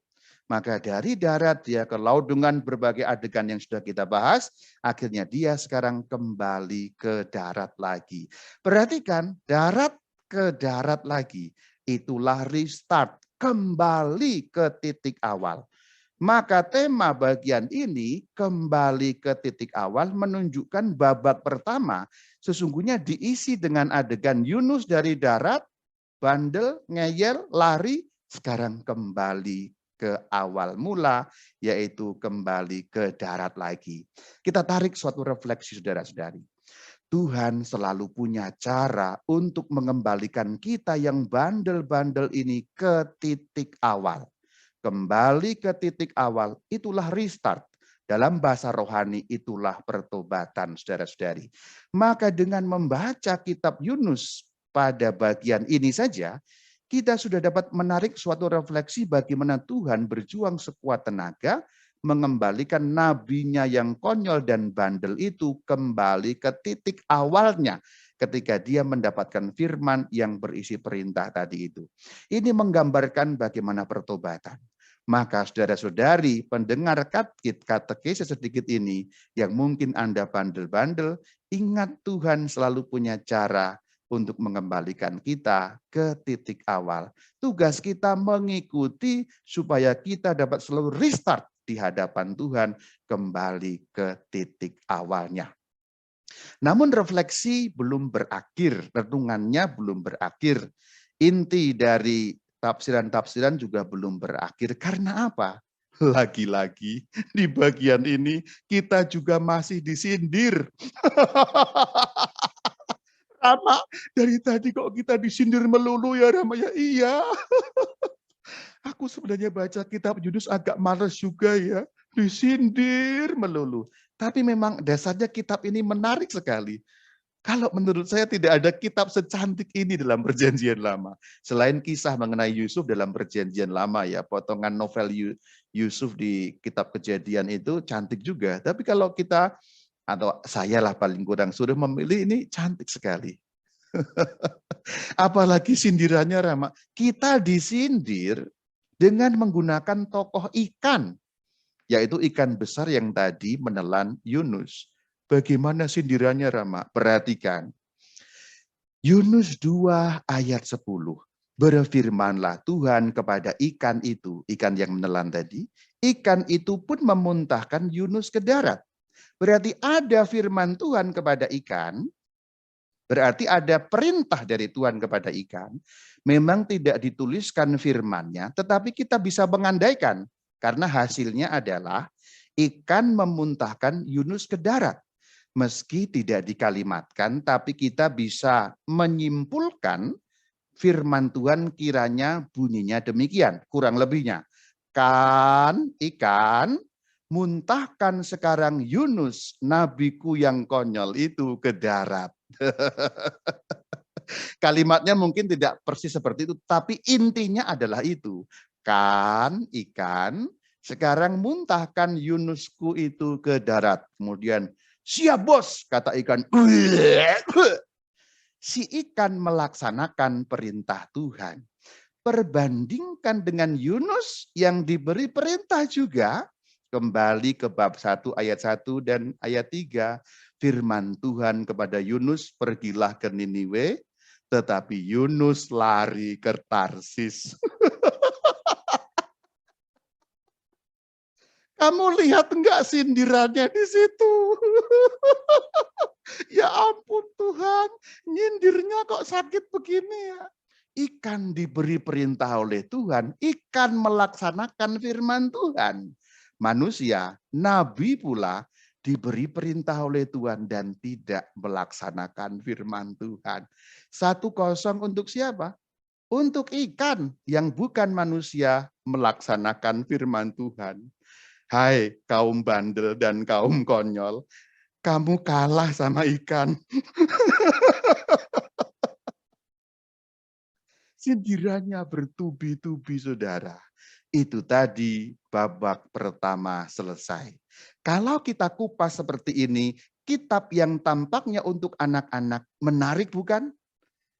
A: Maka dari darat dia ke laut dengan berbagai adegan yang sudah kita bahas, akhirnya dia sekarang kembali ke darat lagi. Perhatikan, darat ke darat lagi, itulah restart, kembali ke titik awal. Maka tema bagian ini kembali ke titik awal menunjukkan babak pertama sesungguhnya diisi dengan adegan Yunus dari darat, bandel, ngeyel, lari, sekarang kembali ke awal mula, yaitu kembali ke darat lagi. Kita tarik suatu refleksi saudara-saudari. Tuhan selalu punya cara untuk mengembalikan kita yang bandel-bandel ini ke titik awal. Kembali ke titik awal, itulah restart. Dalam bahasa rohani itulah pertobatan saudara-saudari. Maka dengan membaca kitab Yunus pada bagian ini saja, kita sudah dapat menarik suatu refleksi bagaimana Tuhan berjuang sekuat tenaga mengembalikan nabinya yang konyol dan bandel itu kembali ke titik awalnya ketika dia mendapatkan firman yang berisi perintah tadi itu. Ini menggambarkan bagaimana pertobatan. Maka saudara-saudari pendengar katekese sedikit ini yang mungkin Anda bandel-bandel, ingat Tuhan selalu punya cara untuk mengembalikan kita ke titik awal. Tugas kita mengikuti supaya kita dapat selalu restart di hadapan Tuhan kembali ke titik awalnya. Namun refleksi belum berakhir, renungannya belum berakhir. Inti dari tafsiran-tafsiran juga belum berakhir. Karena apa? Lagi-lagi di bagian ini kita juga masih disindir. Rama, dari tadi kok kita disindir melulu ya Rama ya? Iya. Aku sebenarnya baca kitab Yunus agak males juga ya. Disindir melulu. Tapi memang dasarnya kitab ini menarik sekali. Kalau menurut saya tidak ada kitab secantik ini dalam Perjanjian Lama. Selain kisah mengenai Yusuf dalam Perjanjian Lama ya, potongan novel Yusuf di kitab Kejadian itu cantik juga. Tapi kalau kita, atau saya lah paling kurang, sudah memilih ini cantik sekali. Apalagi sindirannya Rama. Kita disindir dengan menggunakan tokoh ikan, yaitu ikan besar yang tadi menelan Yunus. Bagaimana sindirannya Rama? Perhatikan. Yunus 2 ayat 10. Berfirmanlah Tuhan kepada ikan itu, ikan yang menelan tadi, ikan itu pun memuntahkan Yunus ke darat. Berarti ada firman Tuhan kepada ikan, berarti ada perintah dari Tuhan kepada ikan. Memang tidak dituliskan firman-Nya, tetapi kita bisa mengandaikan. Karena hasilnya adalah ikan memuntahkan Yunus ke darat. Meski tidak dikalimatkan, tapi kita bisa menyimpulkan firman Tuhan kiranya bunyinya demikian, kurang lebihnya. Kan ikan, muntahkan sekarang Yunus, nabiku yang konyol itu ke darat. Kalimatnya mungkin tidak persis seperti itu, tapi intinya adalah itu. Kan ikan, sekarang muntahkan Yunusku itu ke darat. Kemudian, siap bos, kata ikan. Si ikan melaksanakan perintah Tuhan. Perbandingkan dengan Yunus yang diberi perintah juga. Kembali ke bab 1 ayat 1 dan ayat 3. Firman Tuhan kepada Yunus, pergilah ke Niniwe, tetapi Yunus lari ke Tarsis. Kamu lihat enggak sindirannya di situ? Ya ampun Tuhan, nyindirnya kok sakit begini ya. Ikan diberi perintah oleh Tuhan, ikan melaksanakan firman Tuhan. Manusia, nabi pula diberi perintah oleh Tuhan dan tidak melaksanakan firman Tuhan. 1-0 untuk siapa? Untuk ikan yang bukan manusia melaksanakan firman Tuhan. Hai kaum bandel dan kaum konyol, kamu kalah sama ikan. Sindirannya bertubi-tubi saudara. Itu tadi babak pertama selesai. Kalau kita kupas seperti ini, kitab yang tampaknya untuk anak-anak menarik bukan?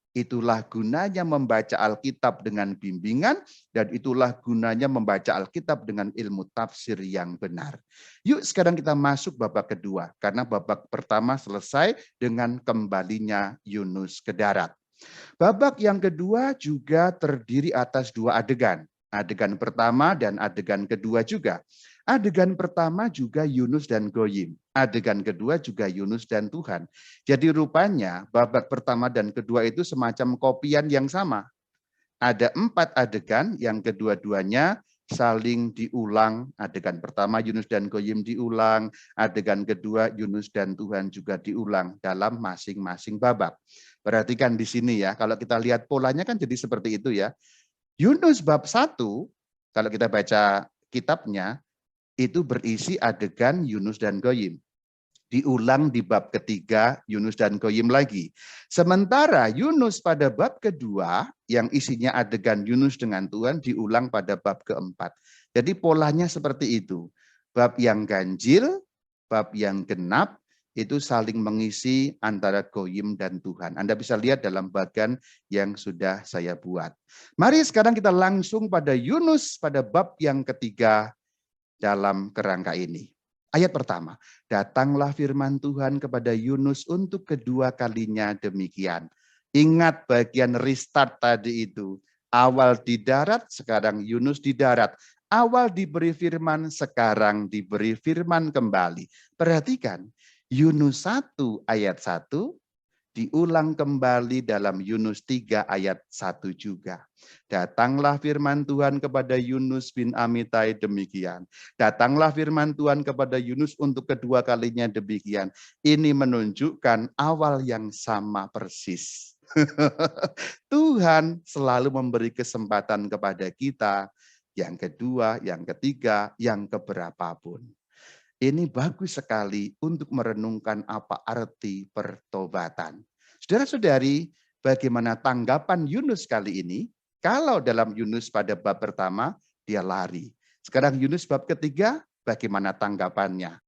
A: Itulah gunanya membaca Alkitab dengan bimbingan, dan itulah gunanya membaca Alkitab dengan ilmu tafsir yang benar. Yuk sekarang kita masuk babak kedua, karena babak pertama selesai dengan kembalinya Yunus ke darat. Babak yang kedua juga terdiri atas 2 adegan. Adegan pertama dan adegan kedua juga. Adegan pertama juga Yunus dan Goyim. Adegan kedua juga Yunus dan Tuhan. Jadi rupanya babak pertama dan kedua itu semacam kopian yang sama. Ada 4 adegan yang kedua-duanya saling diulang. Adegan pertama Yunus dan Goyim diulang. Adegan kedua Yunus dan Tuhan juga diulang dalam masing-masing babak. Perhatikan di sini ya, kalau kita lihat polanya kan jadi seperti itu ya. Yunus bab 1, kalau kita baca kitabnya, itu berisi adegan Yunus dan Goyim. Diulang di bab ketiga Yunus dan Goyim lagi. Sementara Yunus pada bab kedua yang isinya adegan Yunus dengan Tuhan diulang pada bab keempat. Jadi polanya seperti itu. Bab yang ganjil, bab yang genap, itu saling mengisi antara Goyim dan Tuhan. Anda bisa lihat dalam bagian yang sudah saya buat. Mari sekarang kita langsung pada Yunus pada bab yang ketiga dalam kerangka ini. Ayat pertama, datanglah firman Tuhan kepada Yunus untuk kedua kalinya demikian. Ingat bagian restart tadi itu. Awal di darat, sekarang Yunus di darat. Awal diberi firman, sekarang diberi firman kembali. Perhatikan, Yunus 1 ayat 1 diulang kembali dalam Yunus 3 ayat 1 juga. Datanglah firman Tuhan kepada Yunus bin Amitai demikian. Datanglah firman Tuhan kepada Yunus untuk kedua kalinya demikian. Ini menunjukkan awal yang sama persis. Tuhan selalu memberi kesempatan kepada kita yang kedua, yang ketiga, yang keberapapun. Ini bagus sekali untuk merenungkan apa arti pertobatan. Saudara-saudari, bagaimana tanggapan Yunus kali ini? Kalau dalam Yunus pada bab pertama, dia lari. Sekarang Yunus bab ketiga, bagaimana tanggapannya?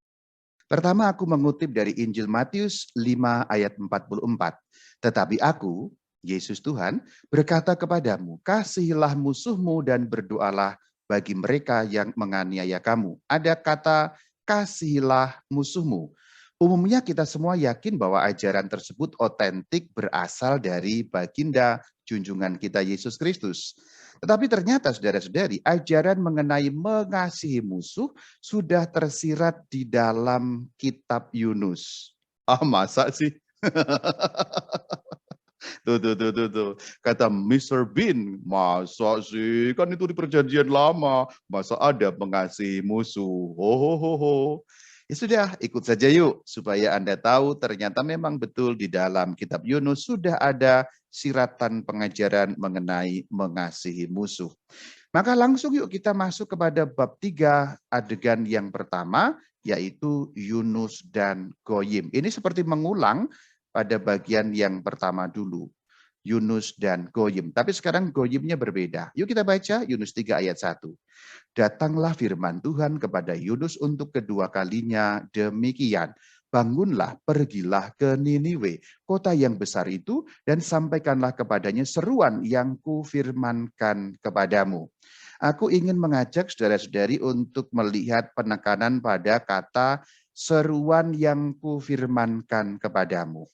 A: Pertama aku mengutip dari Injil Matius 5 ayat 44. Tetapi aku, Yesus Tuhan, berkata kepadamu, kasihilah musuhmu dan berdoalah bagi mereka yang menganiaya kamu. Ada kata kasihilah musuhmu. Umumnya kita semua yakin bahwa ajaran tersebut otentik berasal dari baginda junjungan kita Yesus Kristus. Tetapi ternyata saudara-saudari, ajaran mengenai mengasihi musuh sudah tersirat di dalam kitab Yunus. Ah, masa sih? Tuh. Kata Mr. Bean, masa sih? Kan itu di perjanjian lama. Masa ada mengasihi musuh? Ho. Ya sudah, ikut saja yuk. Supaya Anda tahu ternyata memang betul di dalam kitab Yunus sudah ada siratan pengajaran mengenai mengasihi musuh. Maka langsung yuk kita masuk kepada bab 3 adegan yang pertama, yaitu Yunus dan Goyim. Ini seperti mengulang pada bagian yang pertama dulu. Yunus dan Goyim. Tapi sekarang Goyimnya berbeda. Yuk kita baca Yunus 3 ayat 1. Datanglah firman Tuhan kepada Yunus untuk kedua kalinya demikian. Bangunlah, pergilah ke Niniwe, kota yang besar itu, dan sampaikanlah kepadanya seruan yang kufirmankan kepadamu. Aku ingin mengajak saudara-saudari untuk melihat penekanan pada kata seruan yang kufirmankan kepadamu.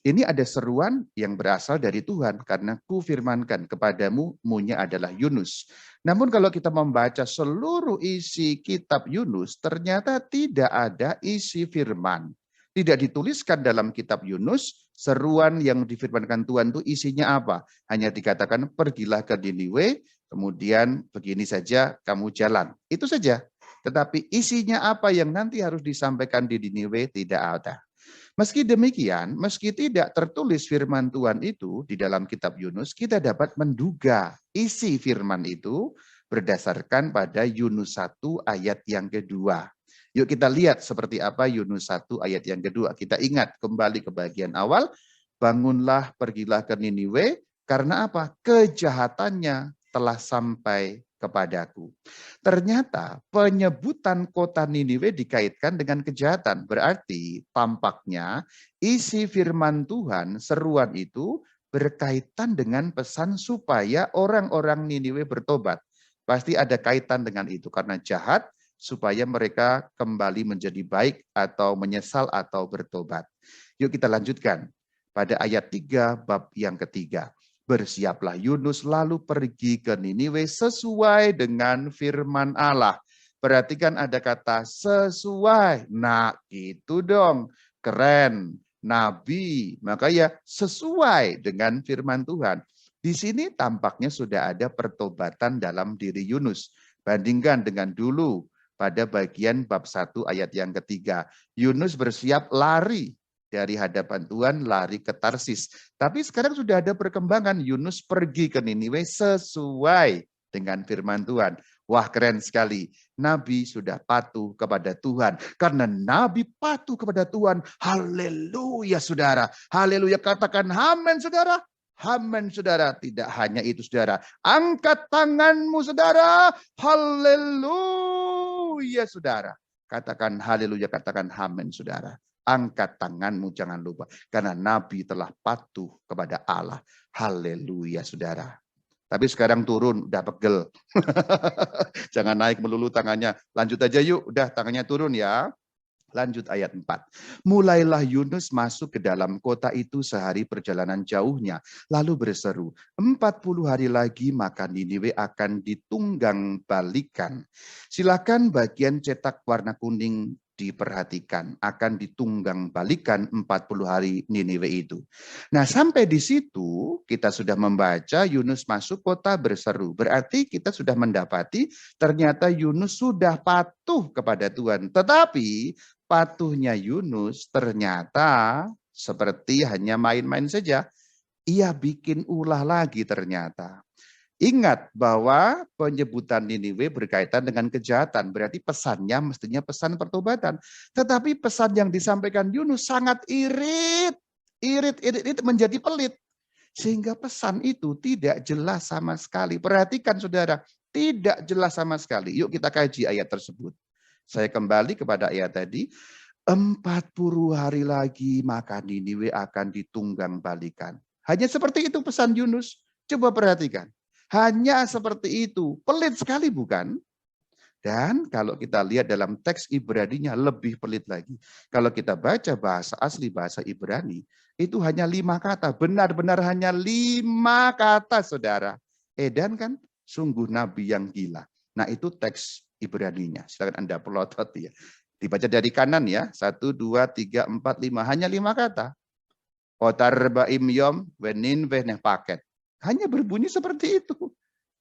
A: Ini ada seruan yang berasal dari Tuhan karena kufirmankan kepadamu, munya adalah Yunus. Namun kalau kita membaca seluruh isi kitab Yunus, ternyata tidak ada isi firman. Tidak dituliskan dalam kitab Yunus, seruan yang difirmankan Tuhan itu isinya apa? Hanya dikatakan pergilah ke Niniwe, kemudian begini saja kamu jalan. Itu saja. Tetapi isinya apa yang nanti harus disampaikan di Niniwe tidak ada. Meski demikian, meski tidak tertulis firman Tuhan itu di dalam kitab Yunus, kita dapat menduga isi firman itu berdasarkan pada Yunus 1 ayat yang kedua. Yuk kita lihat seperti apa Yunus 1 ayat yang kedua. Kita ingat kembali ke bagian awal, bangunlah pergilah ke Niniwe, karena apa? Kejahatannya telah sampai kepadaku. Ternyata penyebutan kota Niniwe dikaitkan dengan kejahatan. Berarti tampaknya isi firman Tuhan, seruan itu berkaitan dengan pesan supaya orang-orang Niniwe bertobat. Pasti ada kaitan dengan itu karena jahat supaya mereka kembali menjadi baik atau menyesal atau bertobat. Yuk kita lanjutkan pada ayat 3 bab yang ketiga. Bersiaplah Yunus lalu pergi ke Niniwe sesuai dengan firman Allah. Perhatikan ada kata sesuai. Nah gitu dong, keren. Nabi, maka ya sesuai dengan firman Tuhan. Di sini tampaknya sudah ada pertobatan dalam diri Yunus. Bandingkan dengan dulu pada bagian bab 1 ayat yang ketiga. Yunus bersiap lari dari hadapan Tuhan, lari ke Tarsis. Tapi sekarang sudah ada perkembangan, Yunus pergi ke Niniwe sesuai dengan firman Tuhan. Wah, keren sekali. Nabi sudah patuh kepada Tuhan. Karena Nabi patuh kepada Tuhan. Haleluya, saudara. Haleluya, katakan amin, saudara. Amin, saudara. Tidak hanya itu, saudara. Angkat tanganmu, saudara. Haleluya, saudara. Katakan haleluya, katakan amin, saudara. Angkat tanganmu, jangan lupa. Karena Nabi telah patuh kepada Allah. Haleluya, saudara. Tapi sekarang turun, udah pegel. Jangan naik melulu tangannya. Lanjut aja yuk, udah tangannya turun ya. Lanjut ayat 4. Mulailah Yunus masuk ke dalam kota itu sehari perjalanan jauhnya, lalu berseru, 40 hari lagi maka Niniwe akan ditunggang balikan. Silakan bagian cetak warna kuning diperhatikan, akan ditunggang balikan 40 hari Niniwe itu. Nah, sampai di situ kita sudah membaca Yunus masuk kota berseru. Berarti kita sudah mendapati ternyata Yunus sudah patuh kepada Tuhan. Tetapi patuhnya Yunus ternyata seperti hanya main-main saja. Ia bikin ulah lagi ternyata. Ingat bahwa penyebutan Niniwe berkaitan dengan kejahatan. Berarti pesannya mestinya pesan pertobatan. Tetapi pesan yang disampaikan Yunus sangat irit. Irit menjadi pelit. Sehingga pesan itu tidak jelas sama sekali. Perhatikan saudara, tidak jelas sama sekali. Yuk kita kaji ayat tersebut. Saya kembali kepada ayat tadi. 40 hari lagi maka Niniwe akan ditunggang balikan. Hanya seperti itu pesan Yunus. Coba perhatikan. Hanya seperti itu. Pelit sekali bukan? Dan kalau kita lihat dalam teks Ibraninya lebih pelit lagi. Kalau kita baca bahasa asli bahasa Ibrani, itu hanya 5 kata. Benar-benar hanya 5 kata, saudara. Edan kan sungguh nabi yang gila. Nah itu teks Ibraninya. Silakan Anda pelotot ya. Dibaca dari kanan ya. 1, 2, 3, 4, 5. Hanya 5 kata. Otar ba'im yom wenin weneh paket. Hanya berbunyi seperti itu.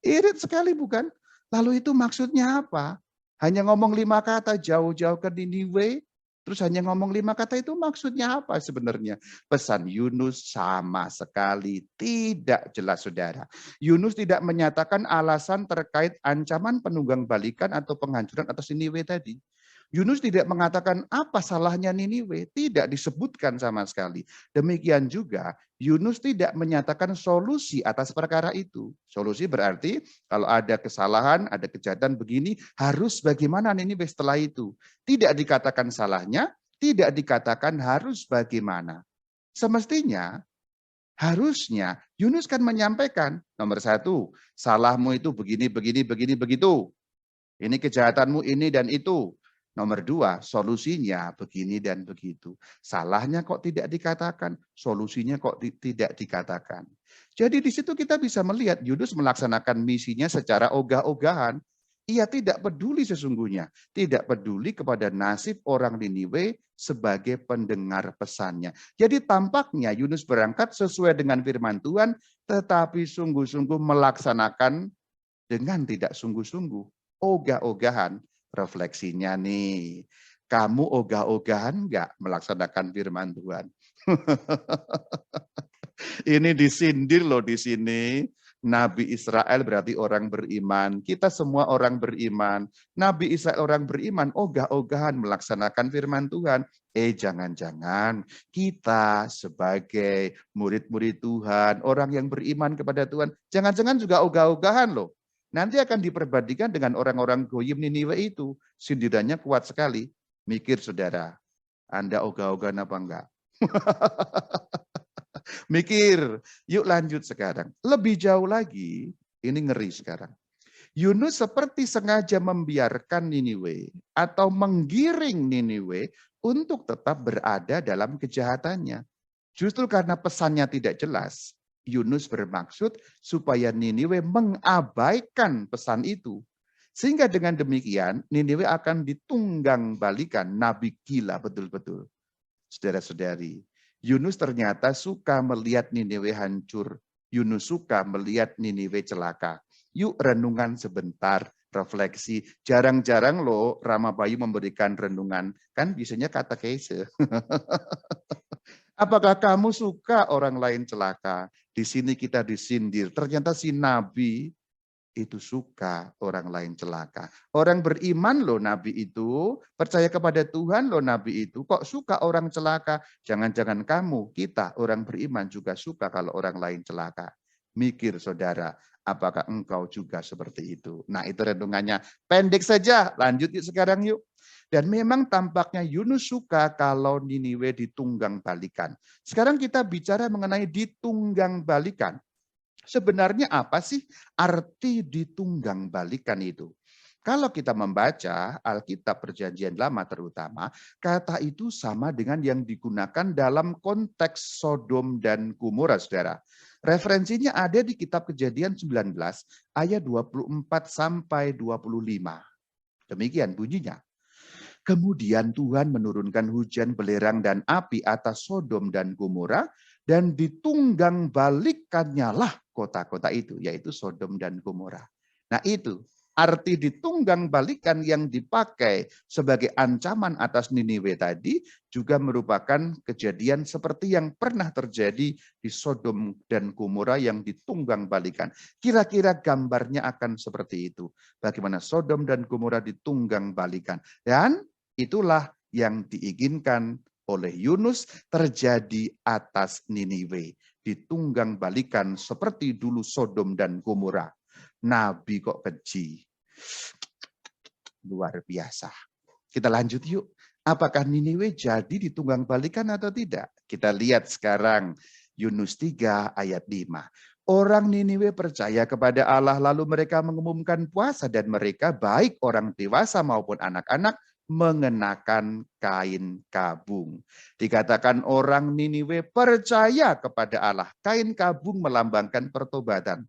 A: Irit sekali bukan? Lalu itu maksudnya apa? Hanya ngomong 5 kata jauh-jauh ke Niniwe, terus hanya ngomong 5 kata itu maksudnya apa sebenarnya? Pesan Yunus sama sekali tidak jelas saudara. Yunus tidak menyatakan alasan terkait ancaman penunggang balikan atau penghancuran atas Niniwe tadi. Yunus tidak mengatakan apa salahnya Niniwe, tidak disebutkan sama sekali. Demikian juga Yunus tidak menyatakan solusi atas perkara itu. Solusi berarti kalau ada kesalahan, ada kejahatan begini, harus bagaimana Niniwe setelah itu. Tidak dikatakan salahnya, tidak dikatakan harus bagaimana. Semestinya, harusnya Yunus kan menyampaikan, nomor 1, salahmu itu begini, begini, begini, begitu. Ini kejahatanmu ini dan itu. Nomor 2, solusinya begini dan begitu. Salahnya kok tidak dikatakan, solusinya kok tidak dikatakan. Jadi di situ kita bisa melihat Yunus melaksanakan misinya secara ogah-ogahan. Ia tidak peduli sesungguhnya, tidak peduli kepada nasib orang Niniwe sebagai pendengar pesannya. Jadi tampaknya Yunus berangkat sesuai dengan firman Tuhan, tetapi sungguh-sungguh melaksanakan dengan tidak sungguh-sungguh. Ogah-ogahan. Refleksinya nih, kamu ogah-ogahan enggak melaksanakan firman Tuhan? Ini disindir loh di sini. Nabi Israel berarti orang beriman. Kita semua orang beriman. Nabi Israel orang beriman, ogah-ogahan melaksanakan firman Tuhan. Jangan-jangan kita sebagai murid-murid Tuhan, orang yang beriman kepada Tuhan, jangan-jangan juga ogah-ogahan loh. Nanti akan diperbandingkan dengan orang-orang goyim Niniwe itu. Sindirannya kuat sekali. Mikir saudara, Anda ogah-ogahan apa enggak? Mikir, yuk lanjut sekarang. Lebih jauh lagi, ini ngeri sekarang. Yunus seperti sengaja membiarkan Niniwe atau menggiring Niniwe untuk tetap berada dalam kejahatannya. Justru karena pesannya tidak jelas, Yunus bermaksud supaya Niniwe mengabaikan pesan itu. Sehingga dengan demikian Niniwe akan ditunggang balikan. Nabi gila betul-betul. Saudara-saudari, Yunus ternyata suka melihat Niniwe hancur. Yunus suka melihat Niniwe celaka. Yuk renungan sebentar, refleksi. Jarang-jarang loh Rama Bayu memberikan renungan. Kan biasanya katekese. Apakah kamu suka orang lain celaka? Di sini kita disindir. Ternyata si Nabi itu suka orang lain celaka. Orang beriman loh Nabi itu. Percaya kepada Tuhan loh Nabi itu. Kok suka orang celaka? Jangan-jangan kamu, kita orang beriman juga suka kalau orang lain celaka. Mikir saudara, apakah engkau juga seperti itu? Nah itu renungannya. Pendek saja, lanjut yuk sekarang yuk. Dan memang tampaknya Yunus suka kalau Niniwe ditunggang balikan. Sekarang kita bicara mengenai ditunggang balikan. Sebenarnya apa sih arti ditunggang balikan itu? Kalau kita membaca Alkitab Perjanjian Lama terutama, kata itu sama dengan yang digunakan dalam konteks Sodom dan Gomora, saudara. Referensinya ada di kitab Kejadian 19 ayat 24 sampai 25. Demikian bunyinya. Kemudian Tuhan menurunkan hujan belerang dan api atas Sodom dan Gomora, dan ditunggang balikkannya lah kota-kota itu, yaitu Sodom dan Gomora. Nah itu, arti ditunggang balikan yang dipakai sebagai ancaman atas Niniwe tadi juga merupakan kejadian seperti yang pernah terjadi di Sodom dan Gomora yang ditunggang balikan. Kira-kira gambarnya akan seperti itu. Bagaimana Sodom dan Gomora ditunggang balikan. Dan itulah yang diinginkan oleh Yunus terjadi atas Niniwe. Ditunggang balikan seperti dulu Sodom dan Gomora. Nabi kok keji. Luar biasa. Kita lanjut yuk. Apakah Niniwe jadi ditunggang balikan atau tidak? Kita lihat sekarang Yunus 3 ayat 5. Orang Niniwe percaya kepada Allah lalu mereka mengumumkan puasa dan mereka baik orang dewasa maupun anak-anak mengenakan kain kabung. Dikatakan orang Niniwe percaya kepada Allah. Kain kabung melambangkan pertobatan.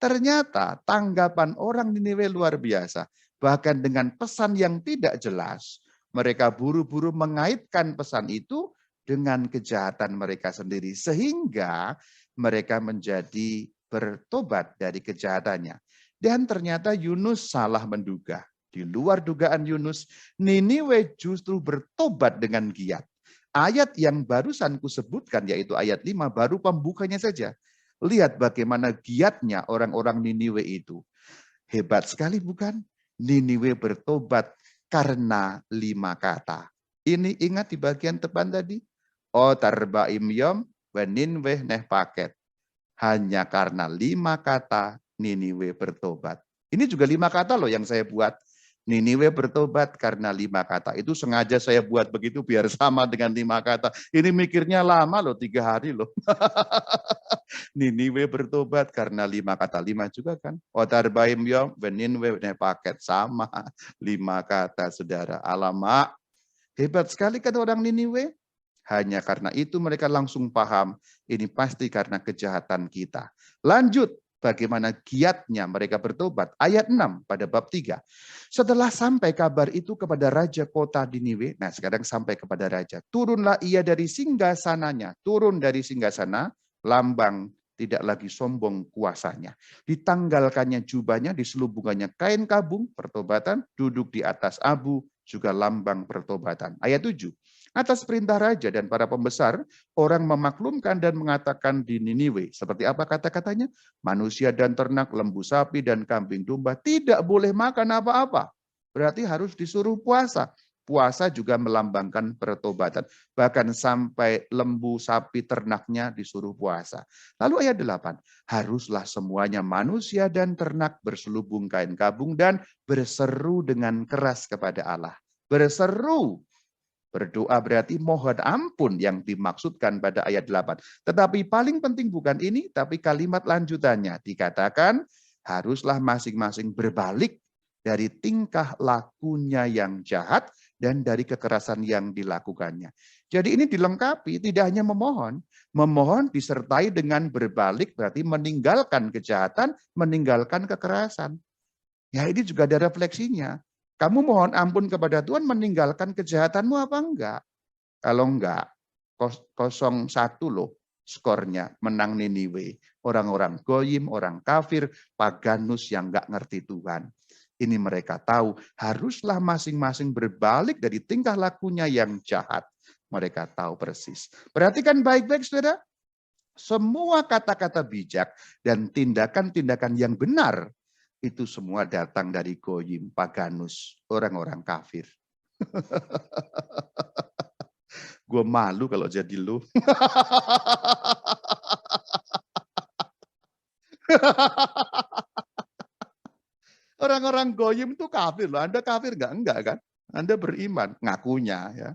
A: Ternyata tanggapan orang Niniwe luar biasa. Bahkan dengan pesan yang tidak jelas, mereka buru-buru mengaitkan pesan itu dengan kejahatan mereka sendiri. Sehingga mereka menjadi bertobat dari kejahatannya. Dan ternyata Yunus salah menduga. Di luar dugaan Yunus, Niniwe justru bertobat dengan giat. Ayat yang barusan kusebutkan, yaitu ayat 5, baru pembukanya saja. Lihat bagaimana giatnya orang-orang Niniwe itu. Hebat sekali bukan? Niniwe bertobat karena 5 kata. Ini ingat di bagian depan tadi. O tarbaim yom weninweh neh paket. Hanya karena 5 kata Niniwe bertobat. Ini juga 5 kata loh yang saya buat. Niniwe bertobat karena 5 kata. Itu sengaja saya buat begitu biar sama dengan 5 kata. Ini mikirnya lama loh, 3 hari loh. Niniwe bertobat karena 5 kata. 5 juga kan. Otarbaim yom beninwe paket. Sama 5 kata, saudara. Alamak. Hebat sekali kan orang Niniwe. Hanya karena itu mereka langsung paham. Ini pasti karena kejahatan kita. Lanjut. Bagaimana giatnya mereka bertobat. Ayat 6 pada bab 3. Setelah sampai kabar itu kepada raja kota Niniwe, nah sekarang sampai kepada raja. Turunlah ia dari singgasananya. Turun dari singgasana, lambang tidak lagi sombong kuasanya. Ditanggalkannya jubahnya, diselubungannya kain kabung, pertobatan, duduk di atas abu, juga lambang pertobatan. Ayat 7. Atas perintah raja dan para pembesar, orang memaklumkan dan mengatakan di Niniwe. Seperti apa kata-katanya? Manusia dan ternak, lembu sapi dan kambing domba tidak boleh makan apa-apa. Berarti harus disuruh puasa. Puasa juga melambangkan pertobatan. Bahkan sampai lembu sapi ternaknya disuruh puasa. Lalu ayat 8. Haruslah semuanya manusia dan ternak berselubung kain kabung dan berseru dengan keras kepada Allah. Berseru. Berdoa berarti mohon ampun yang dimaksudkan pada ayat 8. Tetapi paling penting bukan ini, tapi kalimat lanjutannya. Dikatakan haruslah masing-masing berbalik dari tingkah lakunya yang jahat dan dari kekerasan yang dilakukannya. Jadi ini dilengkapi, tidak hanya memohon. Memohon disertai dengan berbalik berarti meninggalkan kejahatan, meninggalkan kekerasan. Ya ini juga ada refleksinya. Kamu mohon ampun kepada Tuhan meninggalkan kejahatanmu apa enggak? Kalau enggak, 0-1 loh skornya menang Niniwe. Orang-orang goyim, orang kafir, paganus yang enggak ngerti Tuhan. Ini mereka tahu haruslah masing-masing berbalik dari tingkah lakunya yang jahat. Mereka tahu persis. Perhatikan baik-baik saudara. Semua kata-kata bijak dan tindakan-tindakan yang benar itu semua datang dari goyim, paganus, orang-orang kafir. Gue malu kalau jadi lu. Orang-orang goyim itu kafir loh. Anda kafir nggak? Enggak kan? Anda beriman, ngakunya ya.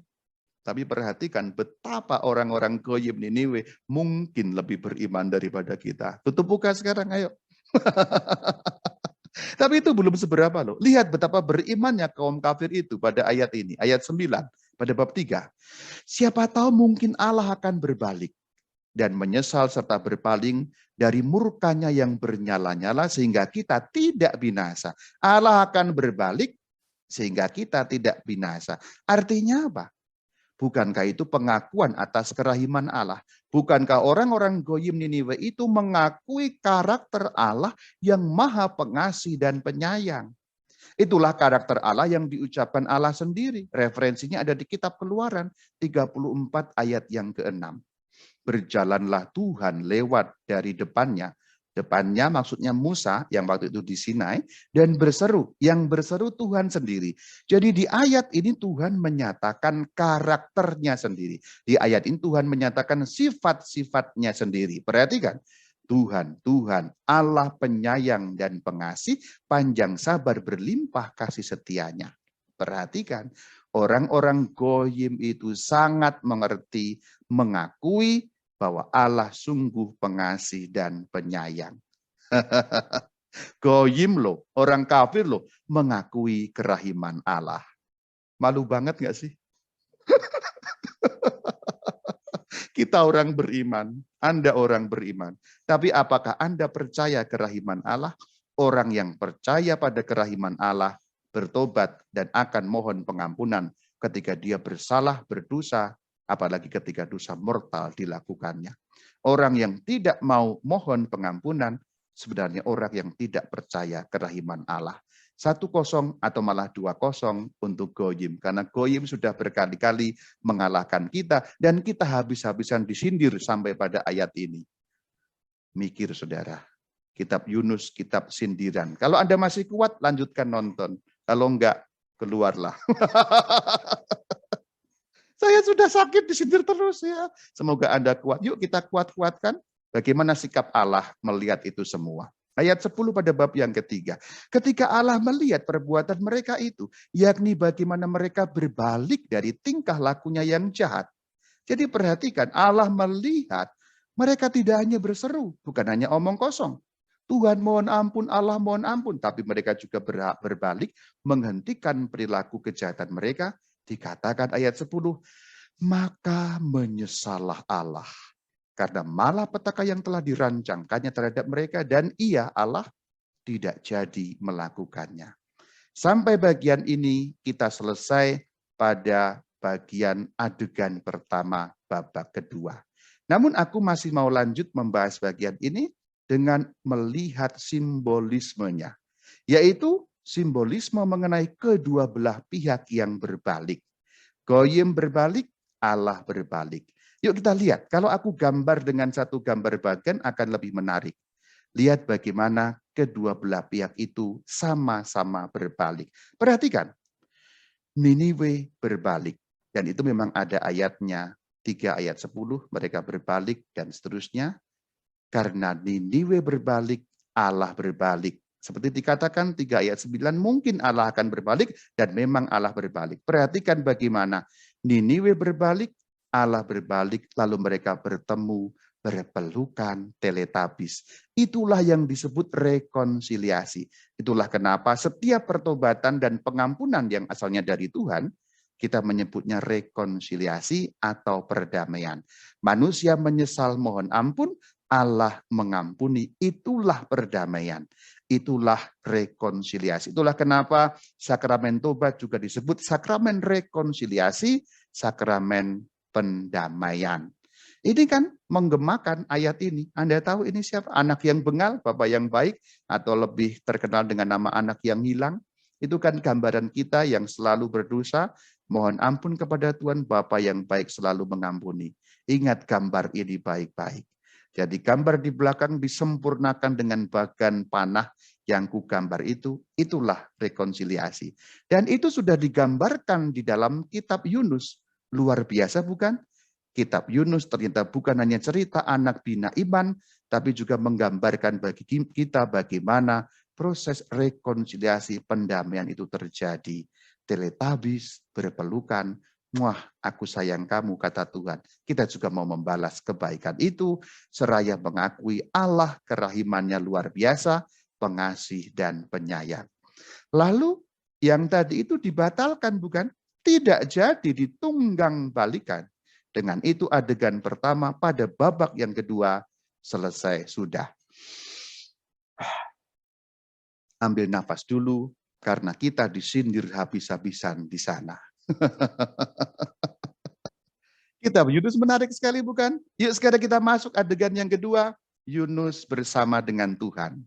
A: Tapi perhatikan betapa orang-orang goyim Niniwe mungkin lebih beriman daripada kita. Tutup buka sekarang, ayo. Tapi itu belum seberapa loh. Lihat betapa berimannya kaum kafir itu pada ayat ini. Ayat 9 pada bab 3. Siapa tahu mungkin Allah akan berbalik dan menyesal serta berpaling dari murkanya yang bernyala-nyala sehingga kita tidak binasa. Allah akan berbalik sehingga kita tidak binasa. Artinya apa? Bukankah itu pengakuan atas kerahiman Allah? Bukankah orang-orang Goyim Niniwe itu mengakui karakter Allah yang maha pengasih dan penyayang? Itulah karakter Allah yang diucapkan Allah sendiri. Referensinya ada di kitab Keluaran 34 ayat yang ke-6. Berjalanlah Tuhan lewat dari depannya. Depannya maksudnya Musa yang waktu itu di Sinai, dan berseru, yang berseru Tuhan sendiri. Jadi di ayat ini Tuhan menyatakan karakternya sendiri. Di ayat ini Tuhan menyatakan sifat-sifatnya sendiri. Perhatikan, Tuhan, Allah penyayang dan pengasih, panjang sabar berlimpah kasih setianya. Perhatikan, orang-orang Goyim itu sangat mengerti, mengakui bahwa Allah sungguh pengasih dan penyayang. Goyim loh, orang kafir loh, mengakui kerahiman Allah. Malu banget gak sih? Kita orang beriman, Anda orang beriman. Tapi apakah Anda percaya kerahiman Allah? Orang yang percaya pada kerahiman Allah, bertobat dan akan mohon pengampunan ketika dia bersalah, berdosa, apalagi ketika dosa mortal dilakukannya. Orang yang tidak mau mohon pengampunan, sebenarnya orang yang tidak percaya kerahiman Allah. 1-0 atau malah 2-0 untuk Goyim. Karena Goyim sudah berkali-kali mengalahkan kita dan kita habis-habisan disindir sampai pada ayat ini. Mikir saudara, kitab Yunus, kitab sindiran. Kalau Anda masih kuat, lanjutkan nonton. Kalau enggak, keluarlah. Saya sudah sakit disindir terus ya. Semoga Anda kuat. Yuk kita kuat-kuatkan. Bagaimana sikap Allah melihat itu semua. Ayat 10 pada bab yang ketiga. Ketika Allah melihat perbuatan mereka itu, yakni bagaimana mereka berbalik dari tingkah lakunya yang jahat. Jadi perhatikan, Allah melihat mereka tidak hanya berseru, bukan hanya omong kosong. Tuhan mohon ampun, Allah mohon ampun. Tapi mereka juga berbalik, menghentikan perilaku kejahatan mereka. Dikatakan ayat 10, maka menyesallah Allah. Karena malapetaka yang telah dirancangkannya terhadap mereka, dan ia, Allah, tidak jadi melakukannya. Sampai bagian ini kita selesai pada bagian adegan pertama babak kedua. Namun aku masih mau lanjut membahas bagian ini dengan melihat simbolismenya. Yaitu simbolisme mengenai kedua belah pihak yang berbalik. Goyim berbalik, Allah berbalik. Yuk kita lihat, kalau aku gambar dengan satu gambar bagian akan lebih menarik. Lihat bagaimana kedua belah pihak itu sama-sama berbalik. Perhatikan, Niniwe berbalik. Dan itu memang ada ayatnya, 3 ayat 10, mereka berbalik dan seterusnya. Karena Niniwe berbalik, Allah berbalik. Seperti dikatakan 3 ayat 9, mungkin Allah akan berbalik dan memang Allah berbalik. Perhatikan bagaimana Niniwe berbalik, Allah berbalik, lalu mereka bertemu, berpelukan, teletabis. Itulah yang disebut rekonsiliasi. Itulah kenapa setiap pertobatan dan pengampunan yang asalnya dari Tuhan, kita menyebutnya rekonsiliasi atau perdamaian. Manusia menyesal mohon ampun, Allah mengampuni. Itulah perdamaian. Itulah rekonsiliasi. Itulah kenapa sakramen tobat juga disebut sakramen rekonsiliasi, sakramen pendamaian. Ini kan menggemakan ayat ini. Anda tahu ini siapa? Anak yang bengal, Bapak yang baik, atau lebih terkenal dengan nama anak yang hilang. Itu kan gambaran kita yang selalu berdosa. Mohon ampun kepada Tuhan, Bapa yang baik selalu mengampuni. Ingat gambar ini baik-baik. Jadi gambar di belakang disempurnakan dengan bagan panah yang kugambar itu, itulah rekonsiliasi. Dan itu sudah digambarkan di dalam kitab Yunus. Luar biasa bukan? Kitab Yunus ternyata bukan hanya cerita anak bina iman, tapi juga menggambarkan bagi kita bagaimana proses rekonsiliasi pendamaian itu terjadi. Teletabis, berpelukan, wah aku sayang kamu, kata Tuhan. Kita juga mau membalas kebaikan itu, seraya mengakui Allah kerahimannya luar biasa, pengasih dan penyayang. Lalu yang tadi itu dibatalkan bukan? Tidak jadi ditunggang balikan. Dengan itu adegan pertama pada babak yang kedua selesai sudah. Ambil nafas dulu karena kita disindir habis-habisan di sana. Kitab Yunus menarik sekali bukan? Yuk sekarang kita masuk adegan yang kedua. Yunus bersama dengan Tuhan.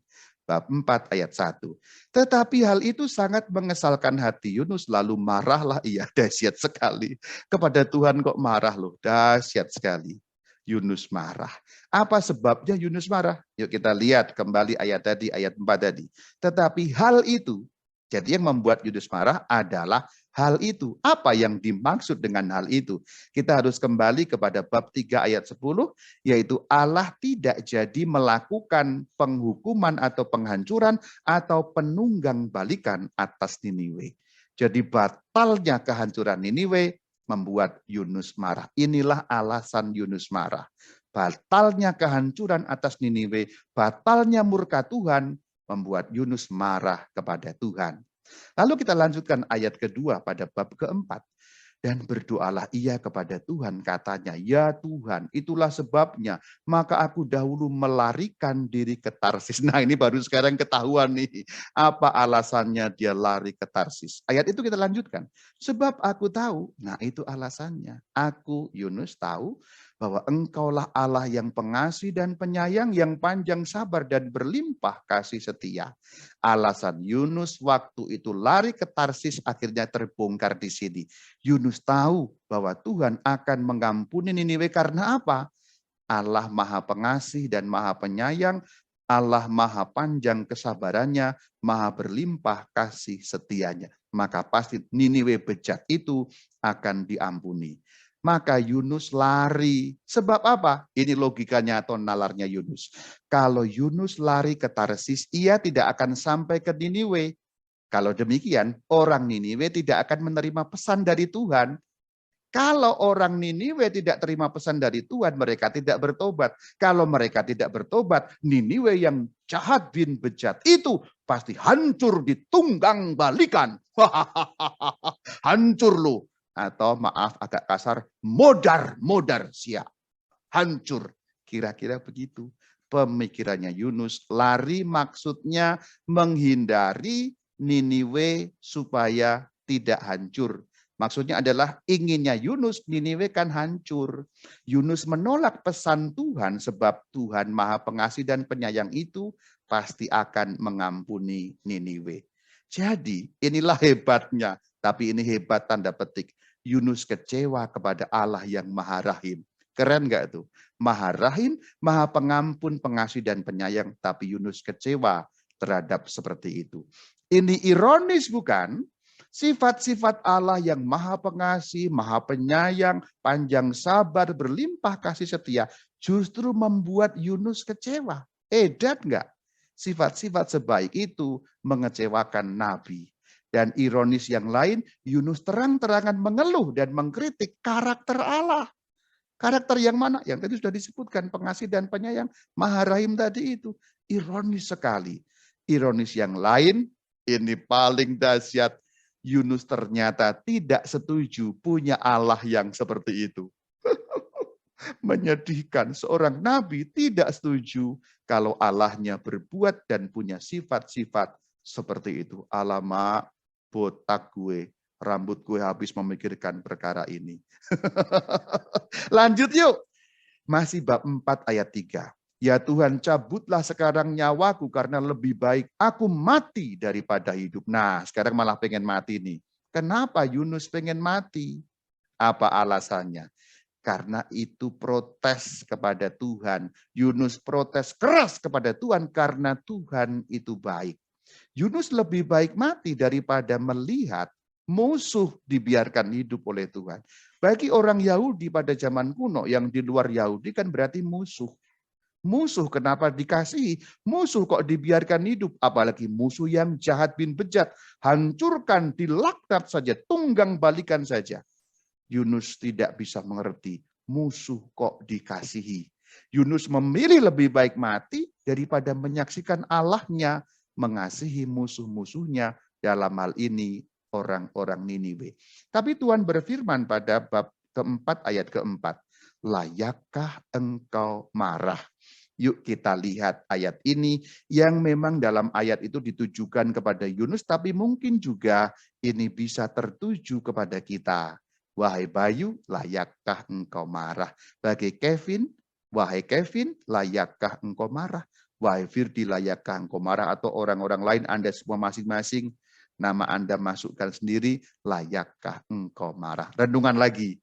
A: Bab 4 ayat 1. Tetapi hal itu sangat mengesalkan hati Yunus, lalu marahlah ia. Dahsyat sekali. Kepada Tuhan kok marah loh, dahsyat sekali. Yunus marah. Apa sebabnya Yunus marah? Yuk kita lihat kembali ayat tadi, ayat 4 tadi. Tetapi hal itu, jadi yang membuat Yunus marah adalah hal itu. Apa yang dimaksud dengan hal itu? Kita harus kembali kepada bab 3 ayat 10, yaitu Allah tidak jadi melakukan penghukuman atau penghancuran atau penunggang balikan atas Niniwe. Jadi batalnya kehancuran Niniwe membuat Yunus marah. Inilah alasan Yunus marah. Batalnya kehancuran atas Niniwe, batalnya murka Tuhan membuat Yunus marah kepada Tuhan. Lalu kita lanjutkan ayat kedua pada bab keempat. Dan berdoalah ia kepada Tuhan, katanya, ya Tuhan, itulah sebabnya, maka aku dahulu melarikan diri ke Tarsis. Nah ini baru sekarang ketahuan nih, apa alasannya dia lari ke Tarsis. Ayat itu kita lanjutkan. Sebab aku tahu, nah itu alasannya. Aku, Yunus, tahu bahwa engkaulah Allah yang pengasih dan penyayang, yang panjang sabar dan berlimpah kasih setia. Alasan Yunus waktu itu lari ke Tarsis akhirnya terbongkar di sini. Yunus tahu bahwa Tuhan akan mengampuni Niniwe karena apa? Allah Maha Pengasih dan Maha Penyayang, Allah Maha Panjang kesabarannya, Maha Berlimpah kasih setianya. Maka pasti Niniwe bejat itu akan diampuni. Maka Yunus lari. Sebab apa? Ini logikanya atau nalarnya Yunus. Kalau Yunus lari ke Tarsis, ia tidak akan sampai ke Niniwe. Kalau demikian, orang Niniwe tidak akan menerima pesan dari Tuhan. Kalau orang Niniwe tidak terima pesan dari Tuhan, mereka tidak bertobat. Kalau mereka tidak bertobat, Niniwe yang jahat bin bejat itu pasti hancur ditunggang balikan. Hancur lu. Atau maaf agak kasar, modar siap. Hancur. Kira-kira begitu. Pemikirannya Yunus, lari maksudnya menghindari Niniwe supaya tidak hancur. Maksudnya adalah inginnya Yunus, Niniwe kan hancur. Yunus menolak pesan Tuhan sebab Tuhan Maha Pengasih dan Penyayang itu pasti akan mengampuni Niniwe. Jadi inilah hebatnya, tapi ini hebat tanda petik. Yunus kecewa kepada Allah yang Maha Rahim. Keren nggak tuh? Maha Rahim, Maha Pengampun, Pengasih dan Penyayang, tapi Yunus kecewa terhadap seperti itu. Ini ironis bukan? Sifat-sifat Allah yang Maha Pengasih, Maha Penyayang, panjang sabar, berlimpah kasih setia, justru membuat Yunus kecewa. Edat nggak? Sifat-sifat sebaik itu mengecewakan Nabi. Dan ironis yang lain, Yunus terang-terangan mengeluh dan mengkritik karakter Allah. Karakter yang mana? Yang tadi sudah disebutkan, pengasih dan penyayang, Maha Rahim tadi itu. Ironis sekali. Ironis yang lain, ini paling dahsyat. Yunus ternyata tidak setuju punya Allah yang seperti itu. Menyedihkan, seorang nabi tidak setuju kalau Allahnya berbuat dan punya sifat-sifat seperti itu. Alamak, botak gue, rambut gue habis memikirkan perkara ini. Lanjut yuk. Masih bab 4 ayat 3. Ya Tuhan, cabutlah sekarang nyawaku karena lebih baik aku mati daripada hidup. Nah, sekarang malah pengen mati nih. Kenapa Yunus pengen mati? Apa alasannya? Karena itu protes kepada Tuhan. Yunus protes keras kepada Tuhan karena Tuhan itu baik. Yunus lebih baik mati daripada melihat musuh dibiarkan hidup oleh Tuhan. Bagi orang Yahudi pada zaman kuno yang di luar Yahudi kan berarti musuh. Musuh kenapa dikasihi? Musuh kok dibiarkan hidup? Apalagi musuh yang jahat bin bejat. Hancurkan, dilaknat saja, tunggang balikan saja. Yunus tidak bisa mengerti. Musuh kok dikasihi? Yunus memilih lebih baik mati daripada menyaksikan Allahnya mengasihi musuh-musuhnya, dalam hal ini orang-orang Niniwe. Tapi Tuhan berfirman pada bab keempat ayat keempat, layakkah engkau marah? Yuk kita lihat ayat ini yang memang dalam ayat itu ditujukan kepada Yunus, tapi mungkin juga ini bisa tertuju kepada kita. Wahai Bayu, layakkah engkau marah? Bagi Kevin, wahai Kevin, layakkah engkau marah? Wahai Firdi, layakkah engkau marah? Atau orang-orang lain, Anda semua masing-masing, nama Anda masukkan sendiri, layakkah engkau marah? Renungan lagi.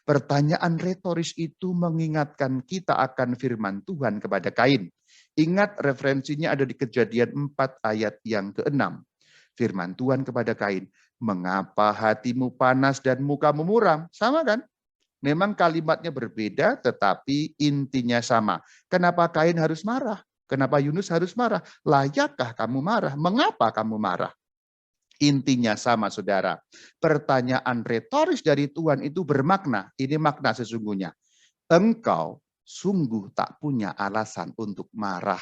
A: Pertanyaan retoris itu mengingatkan kita akan firman Tuhan kepada Kain. Ingat referensinya ada di Kejadian 4 ayat yang ke-6. Firman Tuhan kepada Kain, mengapa hatimu panas dan mukamu muram? Sama kan? Memang kalimatnya berbeda tetapi intinya sama. Kenapa Kain harus marah? Kenapa Yunus harus marah? Layakkah kamu marah? Mengapa kamu marah? Intinya sama, saudara. Pertanyaan retoris dari Tuhan itu bermakna. Ini makna sesungguhnya. Engkau sungguh tak punya alasan untuk marah.